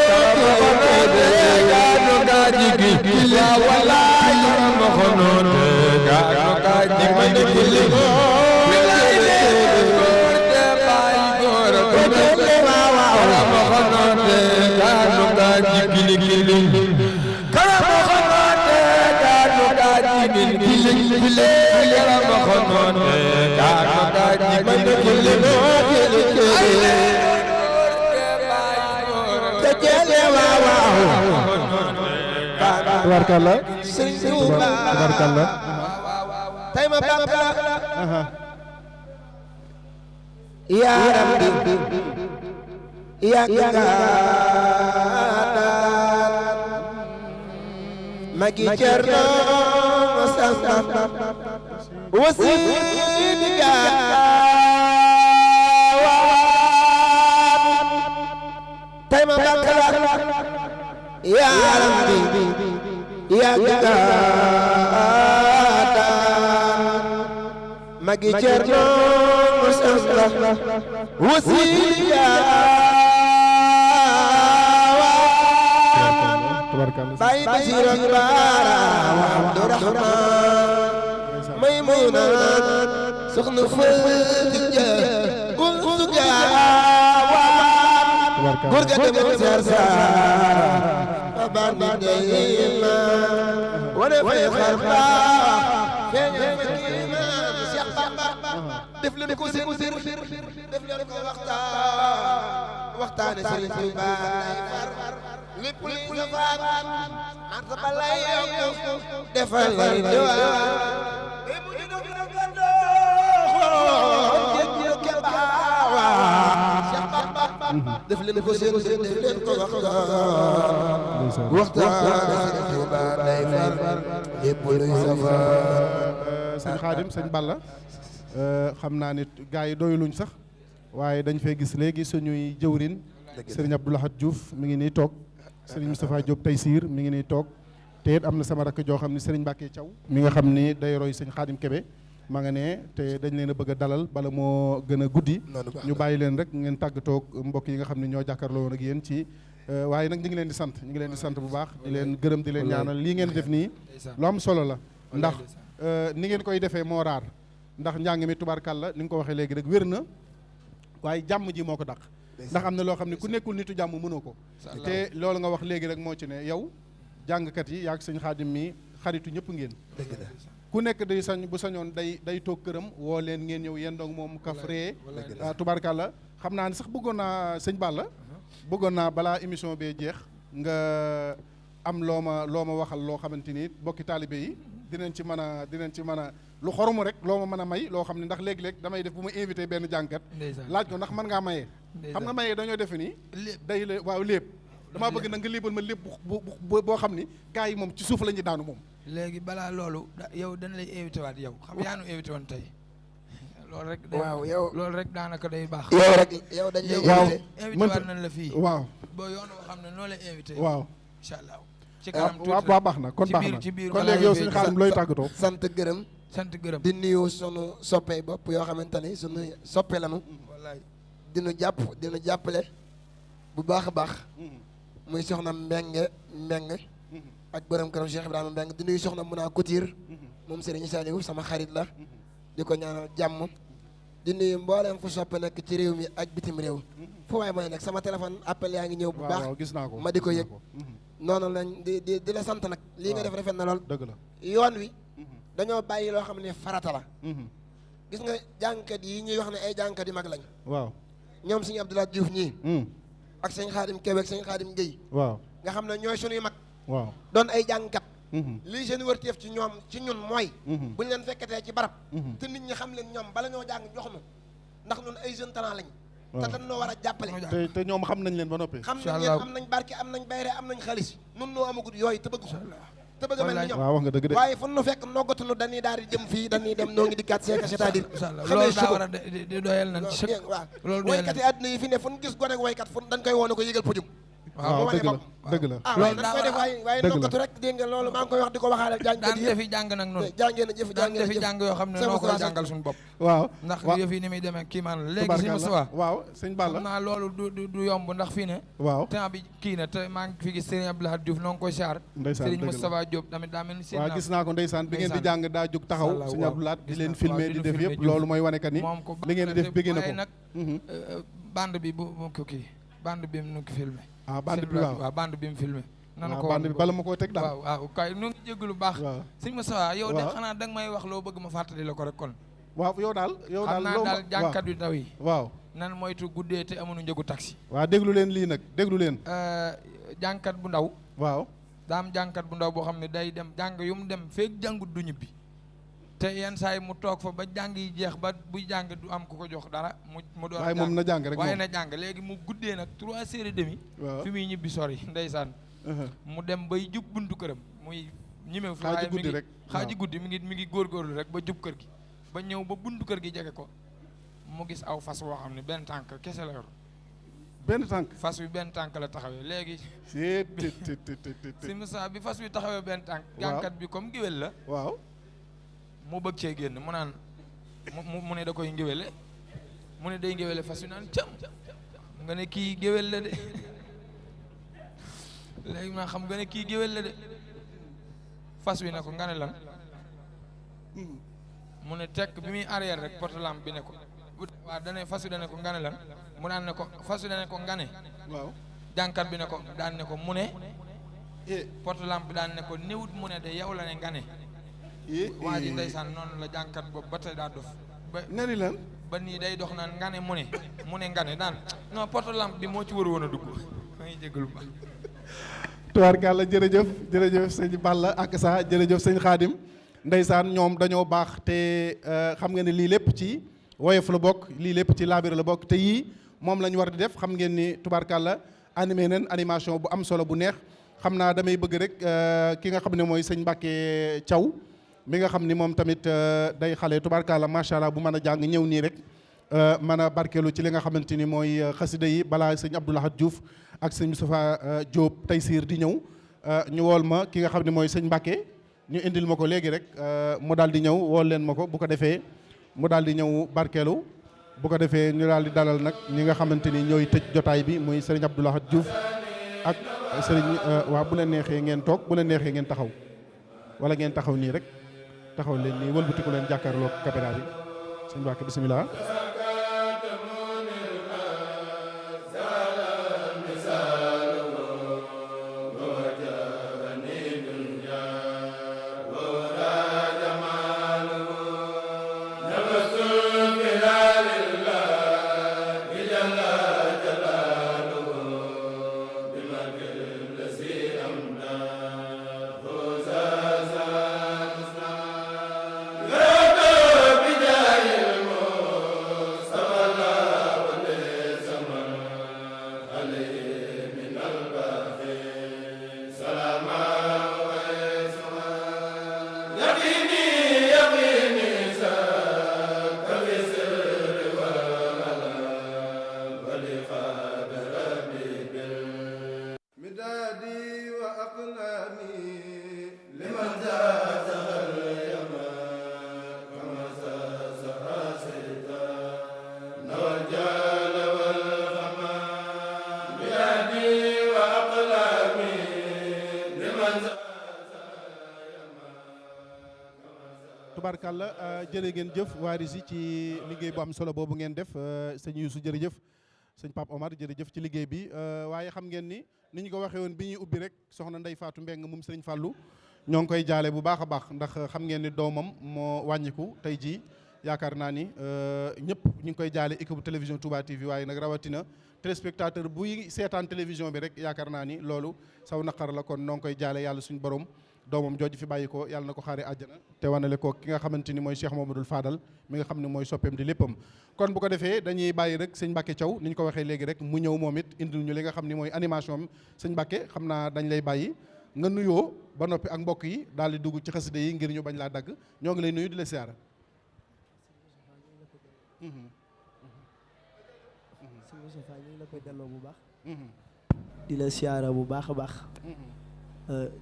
karamo xomote kaanu kaaji kili wala karamo xomote kaanu kaaji kili Tabarkalla tabarkalla tay ma bakka ya rabbi ya magi cerno masamba wasidiga tay ma bakka ya rabbi ya magi cerno masamba wasidiga Bayi Basiran Bara Abdurrahman Maymuna Soxna Fadija Kuntu Jaawan Gurga dem Sarsa Abani Dayma Wane fay xarba Feeñal Makima Cheikh Bamba def leen ko seen sir def leen ko waxtaane Serigne Touba lépp luy safaat anta balay yokku defal lay diwaan e mu ñu def la gando jéggi ke baawa Cheikh Bamba def leen ko seen def leen ko waxtaane Serigne Touba day far lépp luy safaat sëñ Xaadim sëñ Balla xam naa ni gars yi doyuluñ sax waaye dañ fay gis léegi suñuy jëwrin Serigne Abdou Lahad Diouf mi ngi nii toog Serigne Moustapha Diop Taysiir mi ngi nii toog te it am na sama rakk joo xam ne Serigne Mbacke Thiaw mi nga xam ni day roy sëñ Xaadim Kebe ma nga ne te dañ leen a bëgg a dalal bala moo gën a guddi ñu bàyyi leen rek ngeen tàggatoo mbokk yi nga xam ne ñoo jàkkaarloo woon ak yéen ci waaye nag ñu ngi leen di sant bu baax di leen gërëm di leen ñaanal lii ngeen def nii lu am solo la ndax ni ngeen koy defee moo raar ndax njàng mi tubaarkàlla ni nga ko waxee léegi rek wér na waaye jàmm ji moo ko dàq ndax am na loo xam ne ku nekkul nitu jàmm mënoo ko te loolu nga wax léegi rek moo ci ne yow jàngkat yi yaag sëñ Xaadim mi xaritu ñëpp ngeen ku nekk day sañ bu sañoon day toog këram woo leen ngeen ñëw yéen donc moom kafree tubaarkàlla xam naa ne sax bëggoon naa sëñ Balla bëggoon naa balaa émission bee jeex nga am loo ma waxal loo xamante ni bokki taalibe yi dinañ ci mën a lu xoromu rek loo ma mën a may loo xam ne ndax léegi-léeg damay def bu ma invité benn jàngkat laaj ko ndax mën ngaa maye xam nga maye dañoo defe nii day la waaw lépp damaa bëgg nag nga léebal ma lépp boo xam ni gars yi moom ci suuf la ñuy daanu moom léegi balaa loolu yow dañ lay invité waat yow xam yaa nu invité woon tey loolu rek waaw yow loolu rek daanaka day baax yow dañ lay waaw invité waat nañ la fii waaw boo yoon woo xam ne noo lay invité waaw incha allah ci kanam tuuti waaw baax na kon baax na ci biir kon léegi yow suñu Xaadim looy tàggatoo sant gërëm di nuyu sunu soppe bopp yoo xamante ni sunu soppe lanu wallaay dinu jàppale bu baax a baax muy soxna Mbeng ak borom këram Cheikh Ibrahima Mbeng di nuyu soxna Muna Couture moom Serigne Saliou sama xarit la di ko ñaanal jàmm di nuyu mbooleem fu soppe nekk ci réew mi ak bitim réew fu waay ma ne nag sama téléphone appel yaa ngi ñëw bu baax gis naa ko ma di ko yëg noonu lañ di la sant nag lii nga def rafet na lool dëgg la yoon wi dañoo bàyyi loo xam ne farata la gis nga jàngkat yi ñuy wax ne ay jàngkat yu mag lañ waaw ñoom sëñ Abdoulaye Diouf ñii ak sëñ Xaadim Kebe ak sëñ Xaadim Guèye waaw nga xam ne ñooy suñuy mag waaw doon ay jàngkat lii seen wërteef ci ñun mooy bu ñu leen fekkatee ci barab te nit ñi xam leen ñoom bala ñoo jàng jox nu ndax ñun ay jeune talent lañ te dañ noo war a jàppale te ñoom xam nañ leen ba noppi xam nañ leen am nañ barke am nañ bayre am nañ xaalis nun noo amagut yooyu te bëgg te bëgg a mel ni ñoom waaw wax nga dëgg de waaye fu nu fekk noggatunu dañuy daal di jëm fii dañuy dem noo ngi dikkaat seeka c'est-à-dire loolu daa war a di doyal nañ ci waaw loolu doyal waykat yi àdduna yi fi ne fu ñu gis gone ak waykat fu dañ koy woone ko yëgal pujum waaw dëgg la waaye dañ koy def waaye noggatu rek dégg nga loolu maa ngi koy wax di ko waxaale jàngkat daan yi defi jàng nag noonu jàngee na jëf daan defi jàng yoo xam ne noo koy jàngal suñu bopp waaw ndax yëf yi ni muy demee kii maan la léegi si Moustapha waaw sëñ Balla xam naa loolu du yomb ndax fii ne waaw temps bi kii na te maa ngi fi gis Serigne Abdoulaye Diouf noo ngi koy siyaar Serigne Moustapha Diop tamit daa mel ni waaw gis naa ko ndeysaan bi ngeen di jàng daa jóg taxaw sëñ Abdoulaye di leen filmer di def yëpp loolu mooy wane ka ni moom ko li ngeen di def bëgg na ko nag bande bi bu ko kii bande bi mu ngi filmé bande bi waaw bande bi mu filmé nanu ko bande bi bala ma koo teg daal waaw kay nu ngi jégg lu baax sëñ Moustapha yow de xanaa danga may wax loo bëgg ma fàttali la ko rek kon waaw yow daal xam naa daal jàngkat yu ndaw yi waaw nan moytu guddee te amuñu njëgu taxi waaw déglu leen lii nag déglu leen jàngkat bu ndaw waaw daa am jàngkat bu ndaw boo xam ne day dem jàng yu mu dem feeg jàngut du ñibbi te yenn saa yi mu toog fa ba jàng yi jeex ba buy jàng du am ku ko jox dara mu doon waaye moom na jàng rek waaye na jàng léegi mu guddee nag 3h30 fi muy ñibbi sori ndeysaan mu dem bay jub buntu këram muy ñimew fi waaye mi ngi xaaji guddi mi ngi góorgóorlu rek ba jub kër gi ba ñëw ba buntu kër gi jege ko mu gis aw fas woo xam ne benn tànk kese la yor benn tànk fas wi benn tànk la taxawee léegi si Moussa bi fas wi taxawee benn tànk jàngkat bi comme géwél la waaw mu bëgg cee génn mu naan mu ne da koy ngéwéle mu ne day ngéwéle fas wi naan cam nga ne kii géwél la de léegi maa xam nga ne kii géwél la de fas wi ne ko nga ne lan mu ne tekk bi muy arrière rek porte-lampe bi ne ko waaw dane fas wi dane ko nga ne lan mu daan ne ko fas wi dane ko nga ne waaw jànkat bi ne ko daan ne ko mu ne porte-lampe bi daan ne ko néewut mu ne de yow la ne nga ne waa ji ndeysaan noonu la jànkat boobu ba tey daa dof ba nga ni lan ba nii day dox naan nga ne mu ne nga ne daan non porte-lampe bi moo ci war woon a dugg maa ngi jégalu ba tubaarkàlla jërëjëf sëñ Balla ak sa jërëjëf sëñ Xaadim ndeysaan ñoom dañoo baax te xam nga ne lii lépp ci woyof la bokk lii lépp ci laabir la bokk te yii moom la ñu war di def xam ngeen ni tubaarkàlla animé nañ animation bu am solo bu neex xam naa damay bëgg rek ki nga xam ne mooy sëñ Mbacke Thiaw mi nga xam ni moom tamit day xale tubaarkàlla macha allah bu mën a jàng ñëw nii rek mën a barkeelu ci li nga xamante ni mooy xasida yi balaa sëñ Abdou Lahad Diouf ak sëñ Moustapha Diop Taysiir di ñëw ñu wool ma ki nga xam ne mooy sëñ Mbàkke ñu indil ma ko léegi rek mu daal di ñëw wool leen ma ko bu ko defee mu daal di ñëw barkeelu bu ko defee ñu daal di dalal nag ñi nga xamante ni ñooy tëj jotaay bi muy sëriñ Abdou Lahad Diouf ak sëriñ waaw bu leen neexee ngeen toog bu leen neexee ngeen taxaw wala ngeen taxaw nii rek taxaw leen nii wëlbatiku leen jàkkaarloo caméra bi sëñ Mbàkke bisimilah. tubaarkàlla jërë ngeen jëf waarisi ci liggéey bu am solo boobu ngeen def sëñ Youssou jërëjëf sëñ Pape Omar jërëjëf ci liggéey bi waaye xam ngeen ni ñu ko waxee woon bi ñuy ubbi rek soxna Ndey Faatu Mbeng moom sëriñ Fàllu ñoo ngi koy jaale bu baax a baax ndax xam ngeen ni doomam moo wàññiku tey jii yaakaar naa ni ñëpp ñu ngi koy jaale équipe télévision Touba TV waaye nag rawatina téléspectateur buy seetaan télévision bi rek yaakaar naa ni loolu saw naqar la kon noo ngi koy jaale yàlla suñu borom doomam jooju fi bàyyi ko yàlla na ko xaare àjjana te wanale ko ki nga xamante ni mooy Cheikh Mamadou Fadal mi nga xam ne mooy soppeem di léppam kon bu ko defee dañuy bàyyi rek sëñ Mbàkke Thiaw ni ñu ko waxee léegi rek mu ñëw moom it indil ñu li nga xam ni mooy animation am sëñ Mbàkke xam naa dañ lay bàyyi nga nuyoo ba noppi ak mbokk yi daal di dugg ci xasida yi ngir ñu bañ laa dagg ñoo ngi lay nuyu di la siyaara. sëñ Moustapha ñu ngi la koy delloo bu baax. di la siyaara bu baax a baax.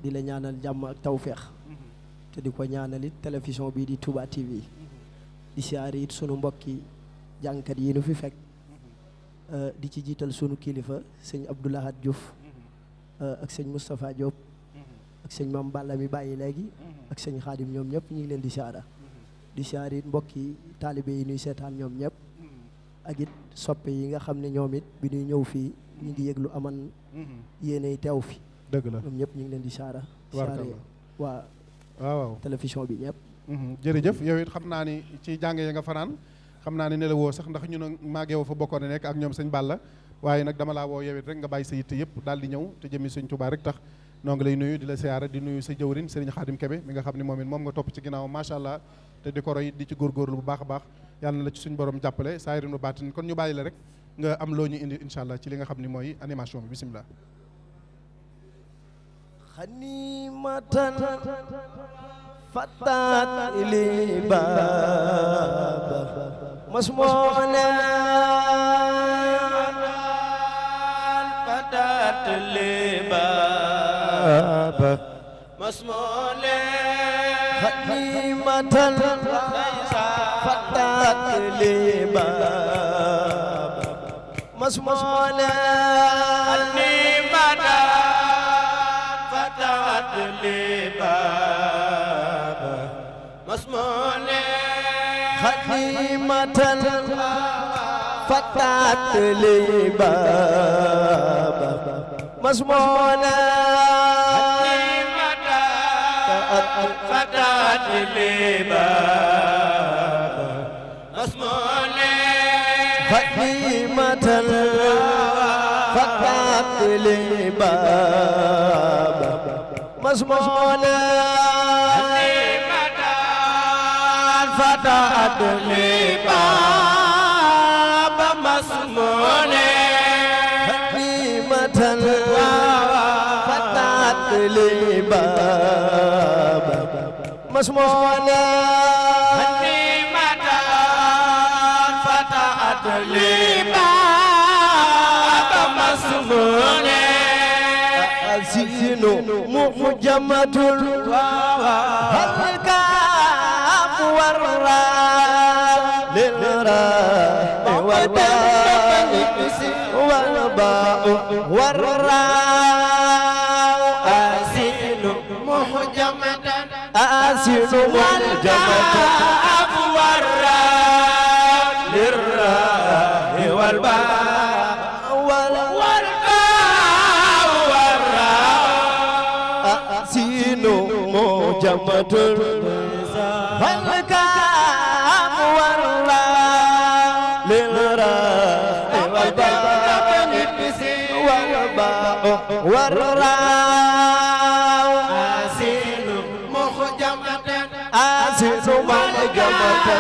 di la ñaanal jàmm ak tawféex. te di ko ñaanal it télévision bii di Touba TV. di siyaare it sunu mbokki jàngkat yi nu fi fekk. di ci jiital sunu kilifa sëñ Abdou Lahad Diouf. ak sëñ Moustapha Diop. ak sëñ Mame Balla mi bàyyi léegi. ak sëñ Xaadim ñoom ñëpp ñu ngi leen di siyaara. di siyaare it mbokki taalibe yi nuy seetaan ñoom ñëpp. ak it soppe yi nga xam ne ñoom it bi ñuy ñëw fii ñu ngi yëglu aman yéenay teew fi. dëgg la ñoom ñëpp ñu ngi leen di saara waa waaw télévision bi ñëpp. jërëjëf yow it xam naa ni ci jàng ya nga fanaan xam naa ni ne la woo sax ndax ñu ne maageewo fa bokkoon a nekk ak ñoom sëñ Balla waaye nag dama laa woo yow it rek nga bàyyi sa yitte yëpp daal di ñëw te jëmi sëñ Tuubaa rek tax noo ngi lay nuyu di la siyaara di nuyu sa jëwrin Sëriñ Xaadim Kebe mi nga xam ne moom it moom nga topp ci ginnaaw macha allah te di ko roy di ci góorgóorlu bu baax a baax yàlla na la ci suñu borom jàppale saa yirinu baatin kon ñu bàyyi la rek nga am loo ñu indi incha allah ci li nga xam ne mooy animation bi bisimilah. xanimatan fatat li baba masmona fatat li baba masmona xanimatan fatat li baba masmona خديمة فتاة لباب مسمونة فتاة لباب مسمونة خديمة فتاة لباب مسمونة فتاة لباب مسمونة خديمة فتاة لباب مسمونة خديمة فتاة أزين محجمة الكاف والراء للراء والباء والراء أزين محجمة الكاف والراء للراء والباء مجمد الكاف والراء للراء والباء والراء آسين مجمد الكاف والراء للراء والراء آسين معجمة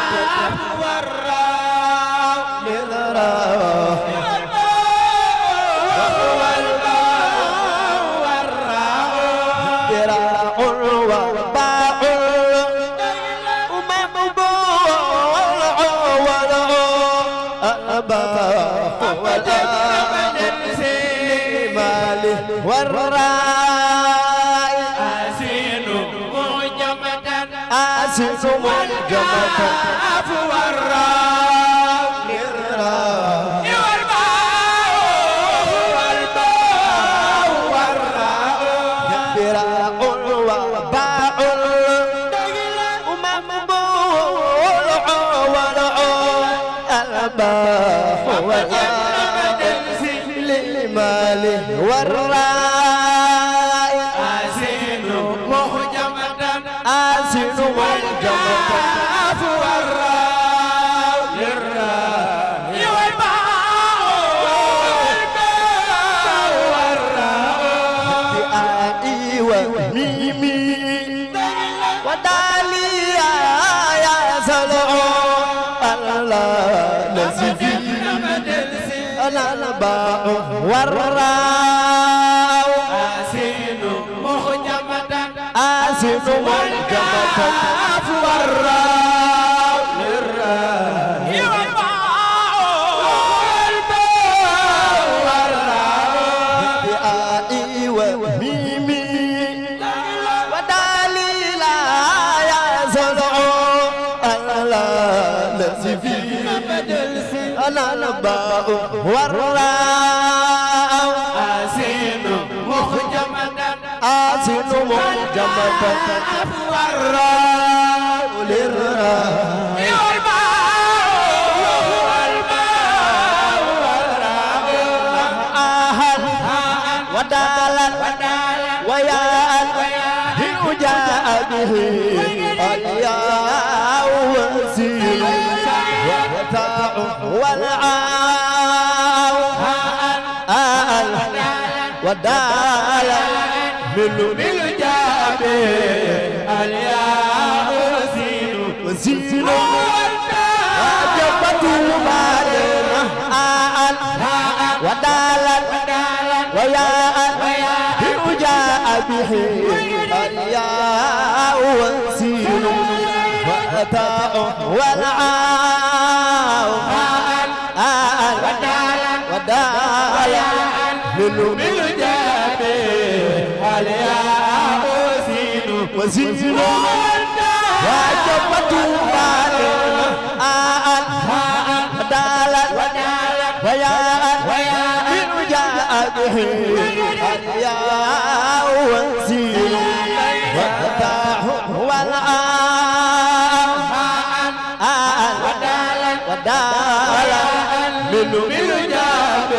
الكاف والراء للراء والباء والراء براء وباء ومقبول الباء للمال والراء آسين محجمة الكاف والراء للراء والباء والراء بآئي وميمي ودالي يا سلام الله نسفي الباء والراء آسين محجمة الكاف والراء للراء والباء والراء بآئي وميمي ودليل يا زلعو الله نسفي الباء والراء آسين محجمة الكاف والراء للراء والباء والراء آهل ودالا وياء جاء به الياء والسين والتاء والعاء ودال من جاب الياء وزين وجبت المالنا ودال وياء جاء به الياء والسين والتاء والعاء ودال من جاب الياء وزين وجبت المالنا ودال وياء جاء به الياء والسين والتاء والعاء ودال من جاب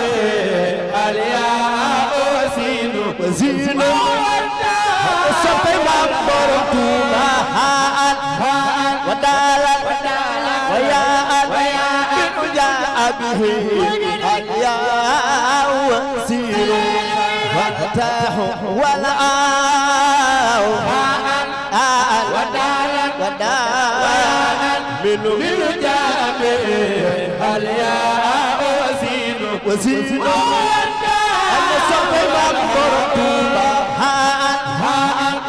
الياء وزين صفي مبرتوما ودال وياء جاء به الياء والسين والتاء والعاء ودال من جاب الياء وزين أنا صفي مبرتوما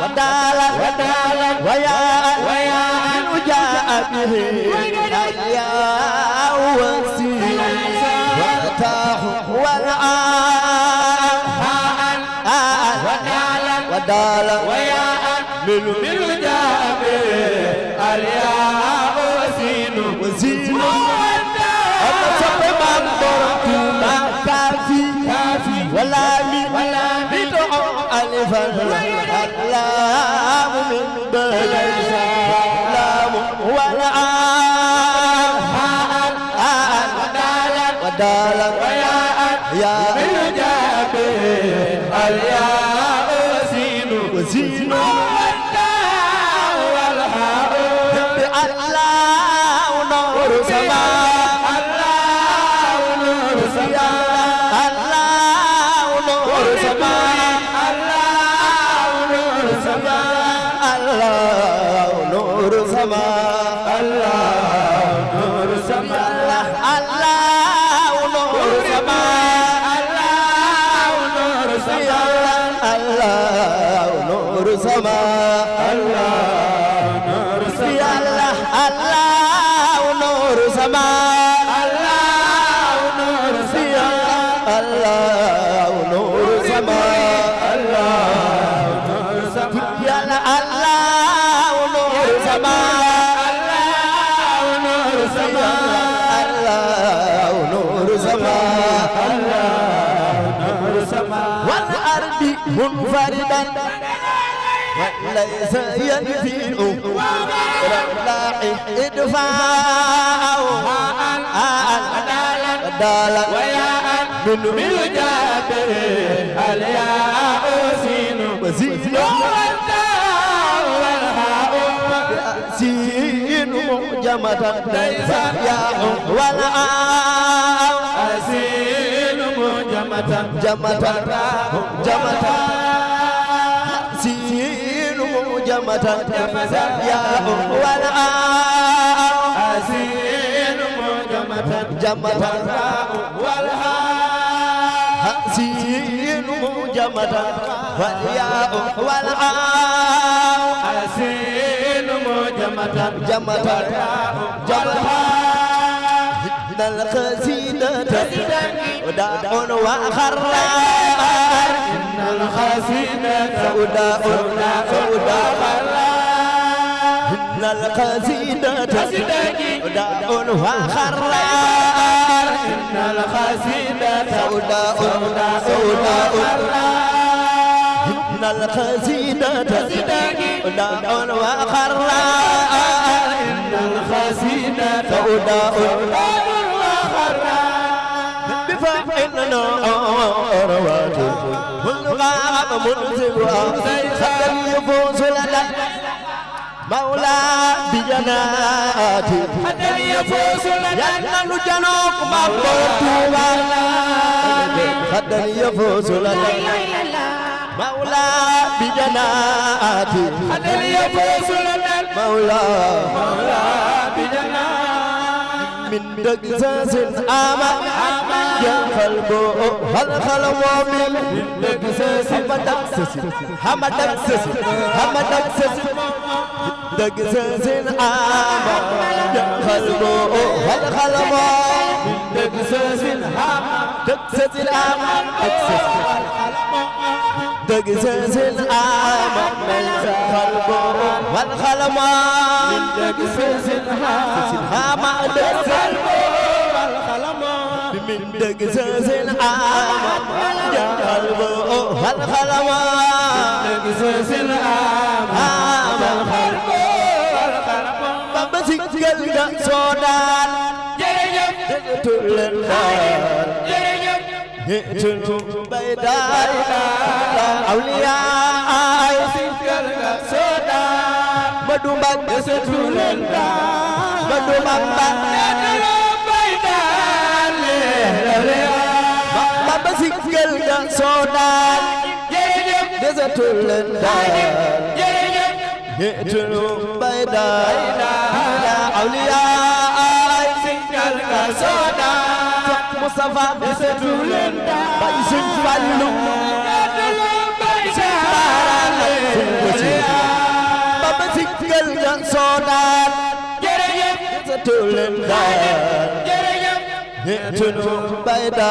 ودال وياء جاء به الياء والسين من جابر الياء وزين أما سبب من كافي ولا بدع ألف اللام من بلد لام ولا ودالا يا من جابر الياء وزين الله نور سماء الله نور سماء الله نور سماء الله نور سماء الله نور سماء الله نور سماء الله نور سماء الله نور سماء الله نور سماء الله نور سماء الله نور سماء الله نور سماء الله نور سماء الله نور سماء يا الله نور سماء الله نور سماء الله نور سماء الله نور سماء والأرض منفردا وليس ينفي رلاح إدفاع عدالة من جابر الياء وزين سين مجمة ياء والآو سين مجمة جمة سين مجمة ياء والآو سين مجمة والهاء سين مجمة والياء والآو سين مجمة إن القصيدة وداء وخرار إن القصيدة وداء وخرار إن القصيدة وداء وخرار إن القصيدة وداء وخرار إن القصيدة وداء وخرار إن القصيدة وداء وخرار بفعل نوروات والغاب منزلها خدم يفوز لنا مولى بجناتي خدم يفوز لنا ينال جنوك مبوتوها خدم يفوز لنا مولى بجناتي خدم يفوز لنا مولى بجناتي من دقساس آمن ينقلب هالخلو من دقساس هم دقساس دقساس آمن ينقلب هالخلو من دقساس آمن دقساس آمن ينقلب هالخلو من دقساس آمن من دقساس آمن ينقلب هالخلو من دقساس آمن بابا سيكل سودان هتلو بيداي أولياء سيكل سودان مدو بان ستولن مدو بان Baba sikkel ga sodan desatul Yetulu bayda awliya sikkel ga sodan Mustafa desatul bay sin fallu Baba sikkel ga sodan desatul Yetulu bayda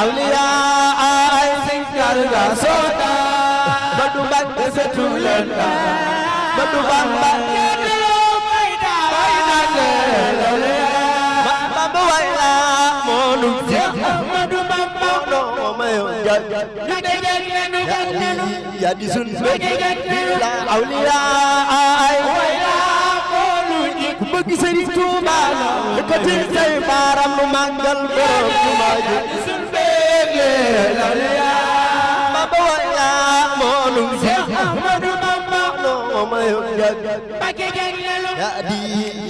awliya sikkel ga sodan Ahmadu Bamba setulen Ahmadu Bamba Bamba wayla monu Ahmadu Bamba no mayo ya di sun la awliya ay ku bëgg Sëriñ Tuuba ko til say baram nu màggal borom Tuuba ji sun feele awliya Bamba wayla monu Ahmadu Bamba no mayo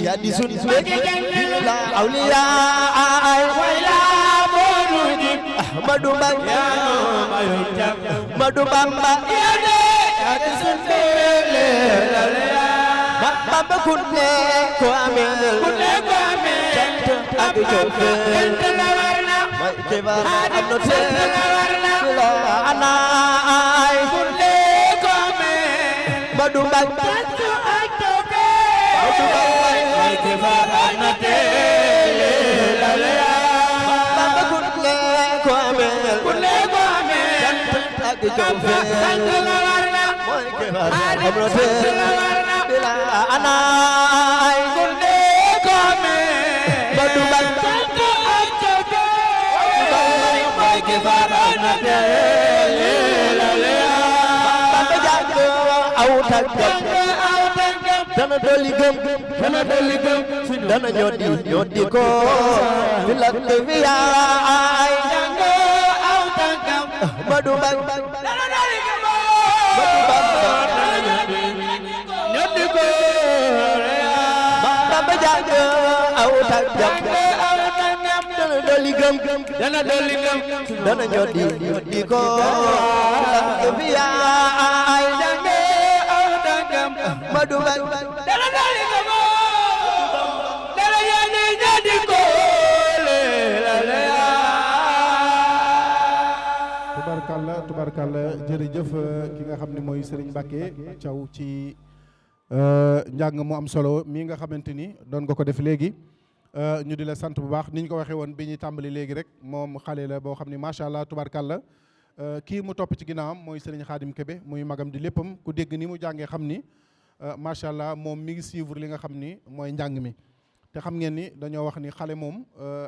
ya di sun la awliya ay wayla monu Ahmadu Bamba Ahmadu Bamba ya di sun feele awliya Bamba kunne ko amel cant ak jofe may kebar am no te la anay kunne ko amel Ahmadu Bamba may kebar am no te Bamba kunne ko amel cant ak jofe may kebar am no te anay kunne kome Ahmadu Bamba may kebar na tele Bamba jàng aw tàggam dana dolli gëm dana ñoddi ko fi lakk fi yaay jàng aw tàggam Ahmadu Bamba dana dolli gëm Ahmadu Bamba ñoddi ko Bamba jàng aw tàggam dana dolli gëm dana ñoddi ko fi yaay jàng aw tàggam Ahmadu Bamba dana dolli gëm dana ñoddi ko tubarkalla jërëjëf ki nga xam ne mooy Serigne Mbacké Thiaw ci njàng mu am solo mii nga xamante ni doon nga ko def léegi ñu di la sant bu baax ni ñu ko waxee woon bi ñuy tàmbali léegi rek moom xale la boo xam ne macha allah tubarkalla kii mu topp ci ginnaawam mooy Serigne Khadim Kébé muy magam di léppam ku dégg ni mu jàngee xam ni macha allah moom mi ngi suivre li nga xam ni mooy njàng mi. te xam ngeen ni dañoo wax ni xale moom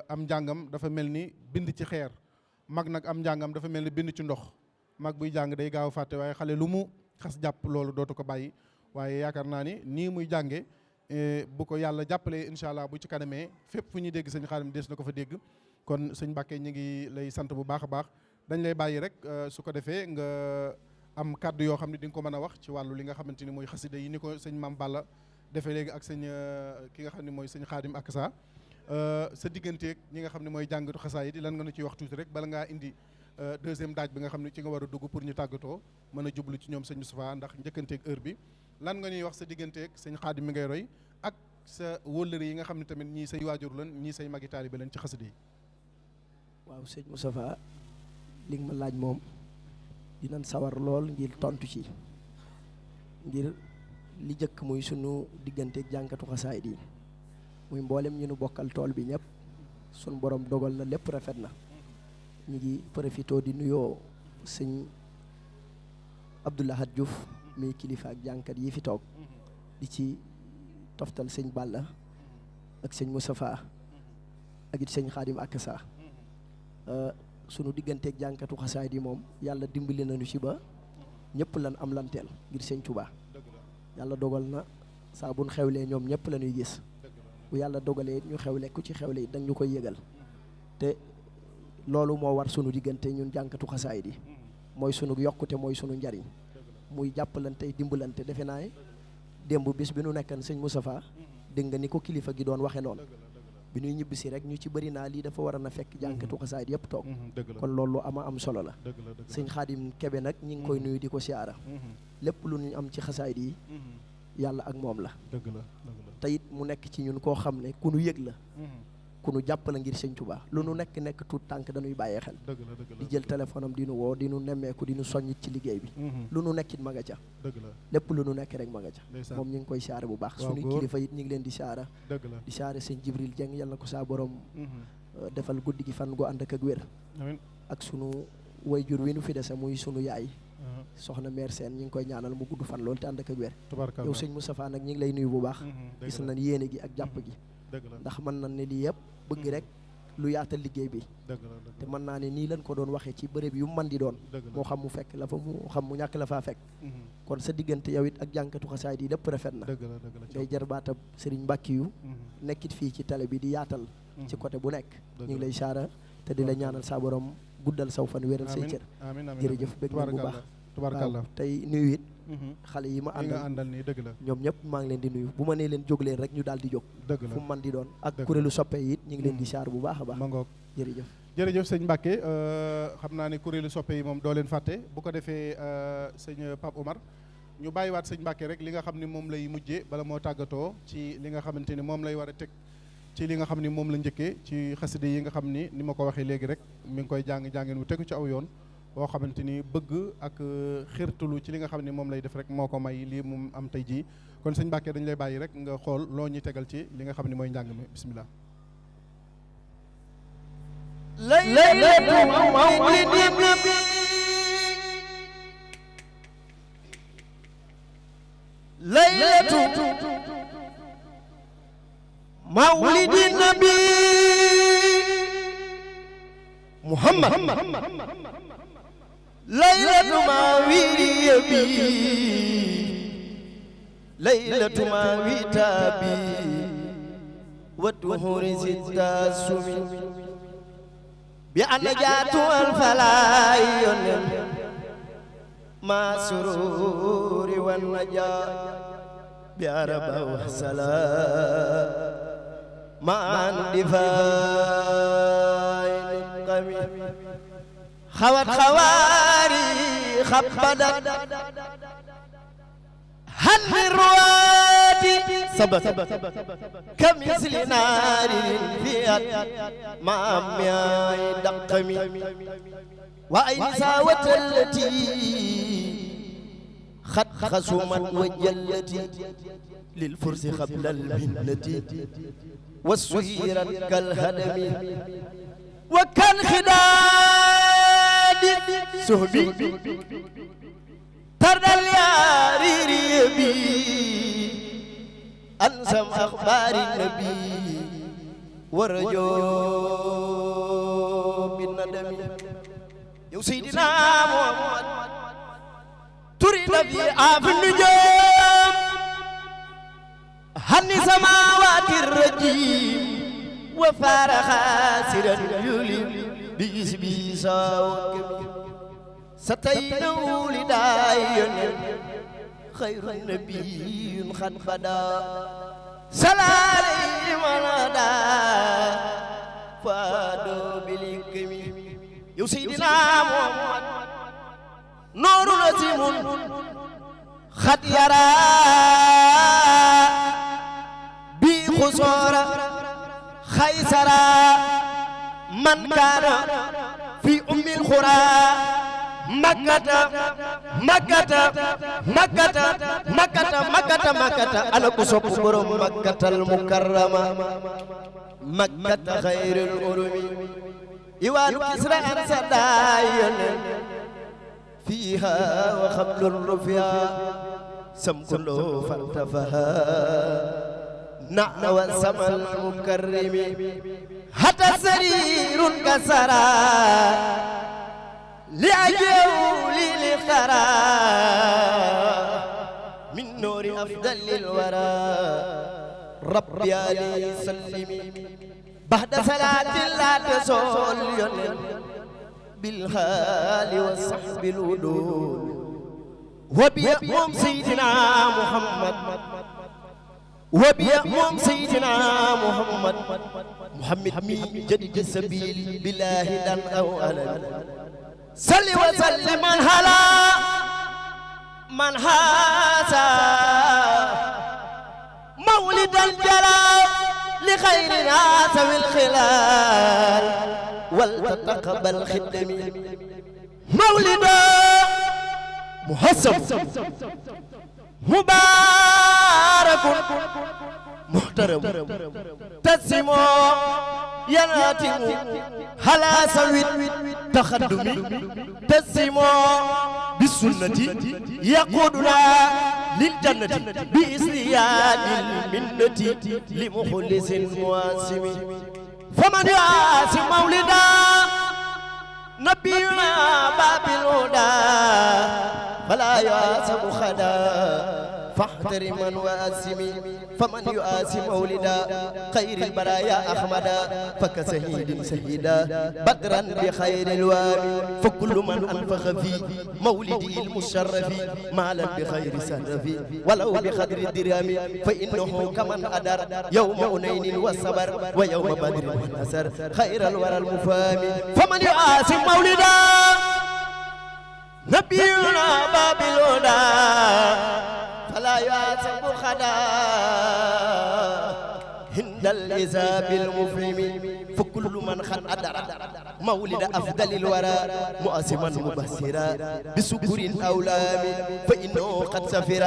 am njàngam dafa mel ni bind ci xeer mag nag am njàngam dafa mel ni bind ci ndox mag buy jàng day gaaw a fàtte waaye xale lu mu xas jàpp loolu dootu ko bàyyi. waaye yaakaar naa ni nii muy jànge bu ko yàlla jàppalee incha allah bu ci kanamee fépp fu ñuy dégg sëñ Xaadim des na ko fa dégg kon sëñ Mbacké ñu ngi lay sant bu baax a baax dañ lay bàyyi rek su ko defee nga am kàddu yoo xam ne di nga ko mën a wax ci wàllu li nga xamante ni mooy xasida yi ni ko sëñ Mame Balla defee léegi ak sëñ ki nga xam ne mooy sëñ Xaadim ak sa digganteeg ñi nga xam ne mooy jàngatu xasaayid yi lan nga nu ciy wax tuuti rek bala ngaa indi deuxième daaj bi nga xam ne ci nga war a dugg pour ñu tàggatoo mën a jublu ci ñoom sëñ Moustapha ndax njëkkanteeg heure bi lan nga ñuy wax sa digganteeg sëñ Xaadim mi ngay roy ak sa wóllëre yi nga xam ne tamit ñii say waajur lan ñii say magi taalibe leen ci xasida yi. waaw sëñ Moustapha li nga ma laaj moom dinañ sawar lool ngir tontu ci ngir li jëkk muy sunu digganteeg jànkatu xasaayid yi muy mboolem ñu nu bokkal tool bi ñëpp sunu borom dogal na lépp rafet na ñu ngi profité di nuyoo sëñ Abdoulahad Diouf muy kilifa ak jànkat yi fi toog di ci toftal sëñ Balla ak sëñ Moustapha ak it sëñ Xaadim ak sa sunu digganteeg jànkatu xasaayid yi moom yàlla dimbali nañu ci ba ñëpp lan am lanteel ngir sëñ Touba yàlla dogal na saa buñ xewlee ñoom ñëpp la ñuy gis bu yàlla dogalee ñu xewle ku ci xewle it dañ ñu koy yëgal te loolu moo war sunu diggante ñun jànkatu xasaayid yi mooy sunu yokkute mooy sunu njariñ muy jàppalante dimbalante defe naa ne démb bis bi nu nekkan sëñ Moustapha dégg nga ni ko kilifa gi doon waxe noonu bi ñuy ñibbisi rek ñu ci bëri naa lii dafa war a na fekk jànkatu xasaayid yëpp toog kon loolu ama am solo la sëñ Xaadim Kebe nag ñi ngi koy nuyu di ko siyaara lépp lu ñu am ci xasaayid yi yàlla ak moom la te it mu nekk ci ñun koo xam ne ku nu yëg la ku nu jàpp la ngir sëñ Tuubaa lu nu nekk tuut tànk dañuy bàyyee xel di jël téléphone am di nu woo di nu nemmeeku di nu soññit ci liggéey bi lu nu nekkit ma nga ca lépp lu nu nekk rek ma nga ca moom ñu ngi koy siyaare bu baax suñu kilifa it ñu ngi leen di siyaara di siyaare sëñ Jibril Jeng yal na ko saa borom defal guddi gi fan gu ànd ak wér ak sunu wayjur wi nu fi dese muy sunu yaay soxna mère Sène ñi ngi koy ñaanal mu gudd fan loolu te ànd ak wér. tubarkalla yow sëñ Moustapha nag ñi ngi lay nuyu bu baax. gis nañ yéene gi ak jàpp gi. dëgg la ndax mën nañ ne lii yëpp bëgg rek lu yaatal liggéey bi. dëgg la te mën naa ne nii lañ ko doon waxee ci bërëb yu mën di doon. moo xam mu fekk la fa mu xam mu ñàkk la faa fekk. kon sa diggante yow it ak jànkatu xasaay di lépp rafet na. dëgg la ngay jarbaatab Serigne Mbacke yu. nekkit fii ci télé bi di yaatal. ci côté bu nekk. ñu ngi lay saara te di la ñaanal saa borom guddal saw fan wéral say cër. jërëjëf bëgg na bu baax. tubarkalla tey nuyu it. xale yi ma àndal nii dëgg la ñoom ñëpp maa ngi leen di nuyu bu ma nee leen jóg leen rek ñu daal di jóg. dëgg la fu mu man di doon ak kuréelu soppe yi it ñu ngi leen di saar bu baax a baax. ma ngoog jërëjëf sëñ Mbacke xam naa ne kuréelu soppe yi moom doo leen fàtte bu ko defee sëñ Pape Omar ñu bàyyiwaat sëñ Mbacke rek li nga xam ne moom lay mujjee bala moo tàggatoo ci li nga xamante ni moom lay war a teg ci li nga xam ni moom la njëkkee ci xasida yi nga xam ni ma ko waxee léegi rek mi ngi koy jàngeen wu tegu ci aw yoon boo xamante ni bëgg ak xirtulu ci li nga xam ne moom lay def rek moo ko may lii mu am tey jii kon sëñ Mbacke dañ lay bàyyi rek nga xool loo ñuy tegal ci li nga xam ne mooy njàng mi bismillah. laylatu mawlidin nabi laylatu mawlidin nabi Muhammad laylatu mawlidi laylatu mawitabi wa tuhuri sittasumi bi anajatu alfalayon ma sururi wan najat bi araba wa salam ma andifain qami khawat khawari khabadat hal ruwati sabat كمثل نار فيها مع ماء دقم وأين ساوة التي خد خصمت وجلت للفرس قبل المنة والسيرت كالهدم وكالخداد سهبي ترد اليارير بي أنسم أخبار النبي ورجو بالندم يا سيدنا محمد تريد في عاف النجوم هني سماوات الرجيم وفارخ سرا يولي بيسبي ساوك ستينو لداين خير النبي خد خدا سلالي ولدا فادو بالكم يا سيدنا محمد نور نسيم خد يرى بخسارة خيسرة من كان في أم الخرى مكة أنا كسب برم مكة المكرمة مكة خير الأرم يوان كسرى أنسداين فيها وخبل الرفيا سم كله فانتفها نعم والسم المكرم حتى سرير كسرى لعجولي لخرا من نور أفضل الورى ربي علي سلمي بعد صلاة لا تزول بالهال والصحب الودود وبيأمم سيدنا محمد وبيأمم سيدنا محمد من جدد السبيل بالله دن أو ألد صل وسلم على من هذا مولد الجلال لخير الناس والخلال ولتتقبل خدمي مولد محسن مبارك محترم تسمو يناتم على سوي تخدم تسمو بالسنة يقودنا للجنة بإسيان المنة لمخلص مواسم فمن يعاصم مولدا نبينا باب الهدى فلا يعاصم خدا فاحترما واسمي فمن يؤاسم مولدا خير البرايا أحمدا فكسهيد سهيدا بدرا بخير الوام فكل من أنفخ في مولده المشرف مالا بخير سرف ولو بقدر الدرهم فإنه كمن أدر يوم أنين والصبر ويوم بدر والنسر خير الورى المفام فمن يؤاسم مولدا نبينا باب الهدى فلا يعصب خدا هند الإزاب المفلم فكل من خد أدر مولد أفضل الورى مؤسما مبصرا بسكر أولام فإنه قد سفر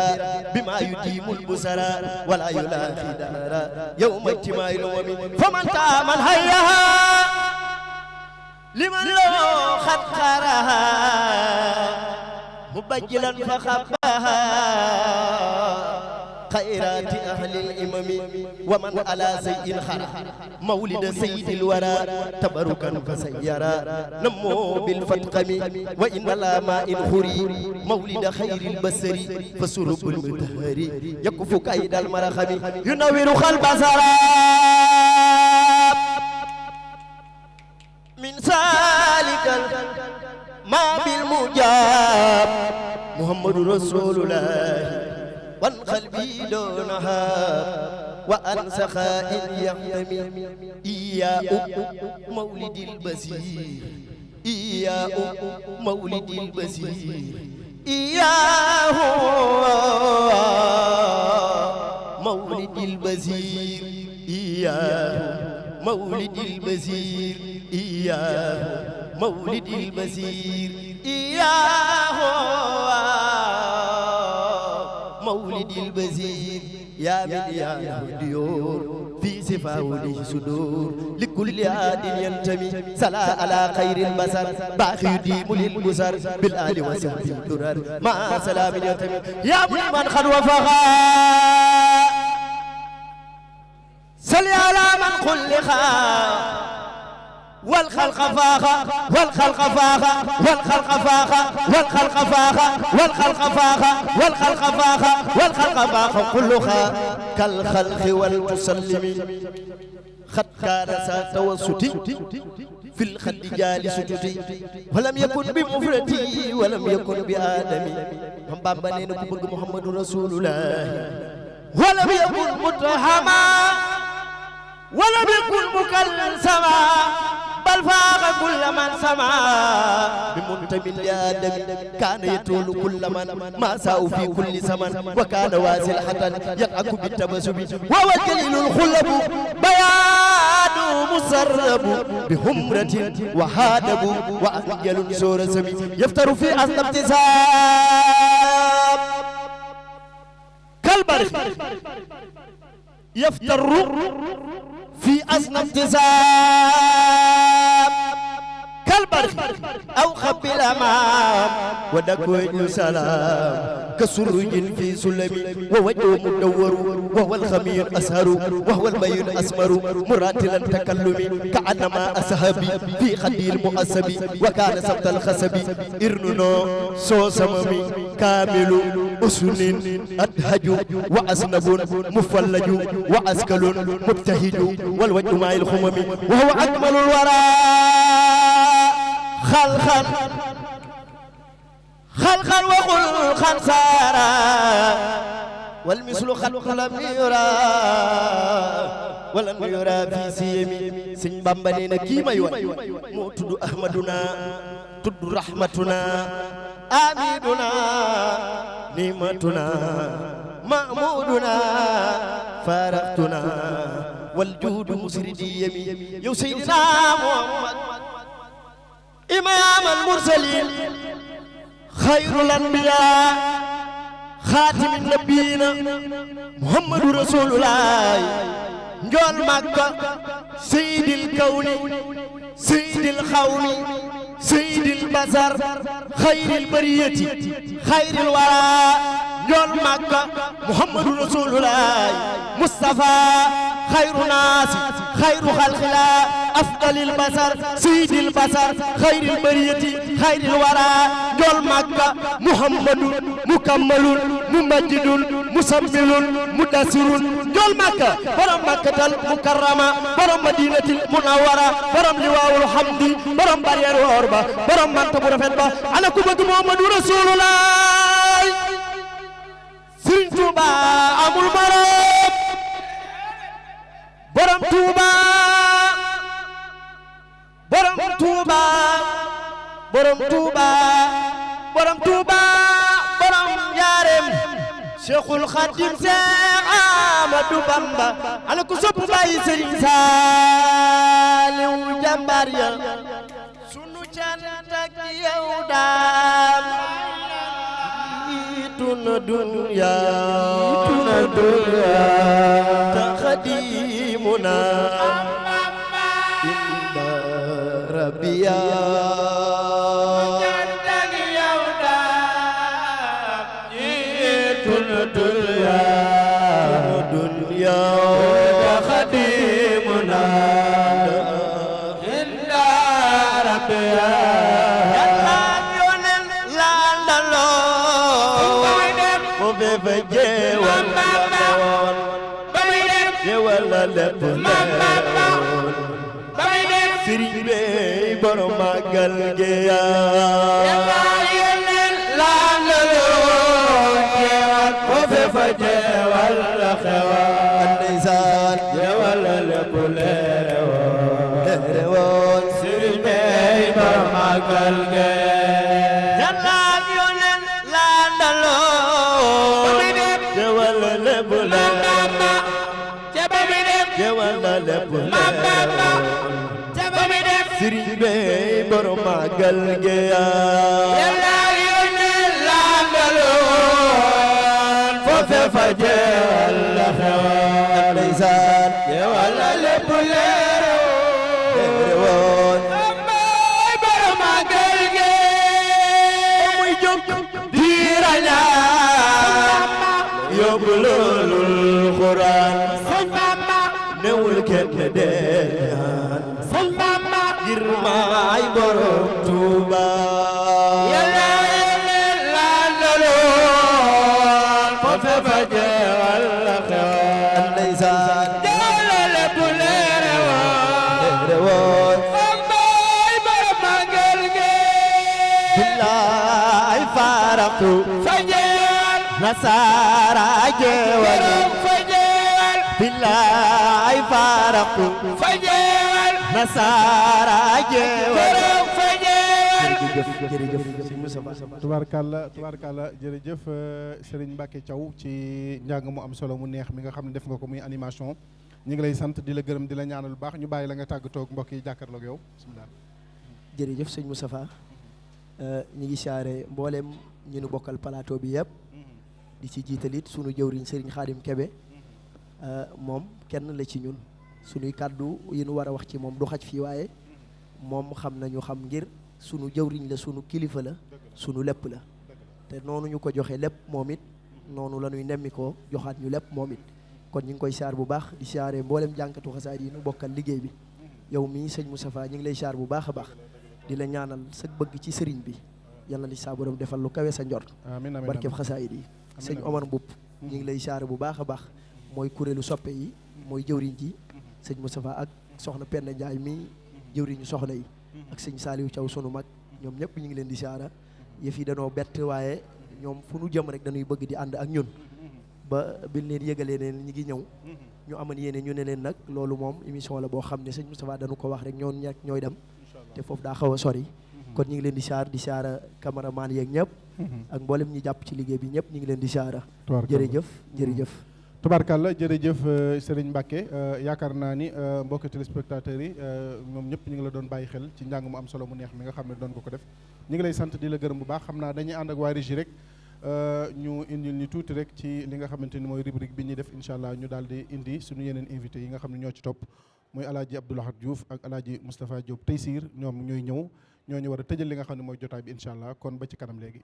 بما يديم البصرى ولا يلاقي دارا يوم اجتماع الأمم فمن تامن هيها لمن له خد خرها مبجلا فخبها خيرات أهل الإمام ومن على سيد خرى مولد سيد الورى تبركا فسيرا نمو بالفتقم وإن لا ماء خري مولد خير البصر فسرب المتهر يكف كيد المرخم ينور خلب سراب من سالك ما بالمجاب محمد رسول الله والقلب دونها وأن سخاء يحتمي إياه مولد البصير إياه مولد البصير إياه مولد البصير إياه مولد البصير إياه مولد البصير إياه مولد البصير يا من يا الديور في سفاوله صدور لكل عاد ينتمي سلا على خير البصر باقي يديم للبصر بالآل وسهل الدرر مع سلام ينتمي يا من خد وفقا صل على من خلقا والخلق فاخا والخلق فاخا والخلق فاخا والخلق فاخا والخلق فاخا والخلق فاخا والخلق فاخا كلها كالخلق والمسلم خد كان توسطي في الخد جالس تتي ولم يكن بمفردي ولم يكن بآدمي هم بابنين كبر محمد رسول الله ولم يكن متهما ولم يكن مكلسما بل فاق كل من سمع بمنتمي لآدم كان يطول كل من ما ساء في كل زمن وكان واسل حتى يقعك بالتبسم وهو الجليل الخلب بيان مسرب بهمرة وهادب وأنجل سور سمي يفتر في أصل ابتسام كالبرق يفتر في أصنع ابتسام كالبرق أو خب الأمام ودكوين سلام كسرج في سلم ووجه مدور وهو الخمير أسهر وهو البين أسمر مراتلا تكلم كأنما أسهبي في خدي المؤسب وكان سبت الخسب إرنو سوسممي كامل أسن أدهج وأسنب مفلج وأسكل مبتهج والوجه مع الخمم وهو أكمل الورى خلقا خلقا وخلقا سارا والمثل خلق لم يرى ولم يرى في سيمي سن بامبانينا كيما يوان مو تدو أحمدنا تدو رحمتنا آميدنا نعمتنا مأمودنا فارقتنا والجود مسردي يمي يو سيدنا محمد إمام المرسلين خير الأنبياء خاتم النبيين محمد رسول الله نجول مكة سيد الكون سيد الخون سيد البشر خير البرية خير الورى نجول مكة محمد رسول الله مصطفى خير ناس خير خلق الله أفضل البشر سيد البشر خير البرية خير الورى نجول مكة محمد مكمل ممجد مسمل مدسر نجول مكة برم مكة المكرمة برم مدينة المنورة برم لواء الحمد برم برير وأربا برم مرتبة رفضة أنا كبت محمد رسول الله سرين توبا أمول برم برم توبا برم توبا برم توبا برم توبا برم يارم شيخ الخادم شيخ أحمد بامبا أنا كسب باي سرين سالم جمباريا سونو جانتك يودام تون دنيا تخديمنا عند ربيا دنيا خديمنا عند ربيا wala lépp leeroon sëriñ bi borom màggal gi yaa fa jeewal la xewal ndeysaan jeewal lépp leeroon sëriñ bi borom màggal gi yàlla ak yoneen la andaloon jeewal lépp leeroon wala lépp leeroon sëriñ bi borom màggal gi yàlla yónnee la andaloon foofe fa jeewal la xewal ndeysaan wala lépp leeroon borom màggal gi muy jóg di rañaan yóbbu loolul Quraan newul kenn deen ngir maay borom Tuuba yàlla la andaloon foofe fa jeewal la xewal ndeysaan jeewal lépp leeroon mooy borom màggal gi billaay faaraqtu fa jeewal nasaara jeewal billaay faaraqtu fa jeewal nasaara jeewal fa jeewal jërëjëf tubaarkàlla jërëjëf Serigne Mbacke Thiaw ci njàng mu am solo mu neex mi nga xam ne def nga ko muy animation ñu ngi lay sant di la gërëm di la ñaanal bu baax ñu bàyyi la nga tàggatoo ak mbokk yi jàkkaarloog yow bismillah. jërëjëf sëñ Moustapha ñu ngi siyaare mboolem ñu nu bokkal plateau bi yëpp di ci jiitalit sunu jëwriñ Serigne Khadim Kebe moom kenn la ci ñun sunuy kàddu yi nu war a wax ci moom du xaj fii waaye moom xam nañu xam ngir sunu jëwriñ la sunu kilifa la sunu lépp la te noonu ñu ko joxe lépp moom it noonu la ñuy nemmi ko joxaat ñu lépp moom it kon ñu ngi koy siyaar bu baax di siyaare mboolem jànkatu xasaayid yi nu bokkal liggéey bi yow mii sëñ Moustapha ñu ngi lay siyaar bu baax a baax di la ñaanal sa bëgg ci sëriñ bi yal na li saa borom defal lu kawe sa njort barkeb xasaayid yi sëñ Omar Mboup ñu ngi lay siyaare bu baax a baax mooy kuréelu soppe yi mooy jëwriñ ji sëñ Moustapha ak soxna Penda Ndiaye mi jëwriñu soxna yi ak sëñ Saliou Thiaw sunu mag ñoom ñëpp ñu ngi leen di siyaara yëf yi danoo bett waaye ñoom fu nu jëm rek dañuy bëgg di ànd ak ñun ba biñ leen yëgalee ne ñi ngi ñëw ñu amoon yéene ñu ne leen nag loolu moom émission la boo xam ne sëñ Moustapha dañu ko wax rek ñooy dem te foofu daa xaw a sori kon ñu ngi leen di siyaara cameraman yeeg ñëpp ak mboolem ñi jàpp ci liggéey bi ñëpp ñu ngi leen di siyaara jërëjëf tubaarkàlla jërëjëf Serigne Mbacke yaakaar naa ni mbokki téléspectateurs yi ñoom ñëpp ñu ngi la doon bàyyi xel ci njàng mu am solo mu neex mi nga xam ne doon ko def ñu ngi lay sant di la gërëm bu baax xam naa dañuy ànd ak waa régie rek ñu indil ñu tuuti rek ci li nga xamante ni mooy rubrique bi ñuy def incha allah ñu daal di indi suñu yeneen invité yi nga xam ne ñoo ci topp muy alaaji Abdoulahad Diouf ak alaaji Moustapha Diop Taysir ñoom ñooy ñëw ñoo ñu war a tëjal li nga xam ne mooy jotaay bi incha allah kon ba ci kanam léegi.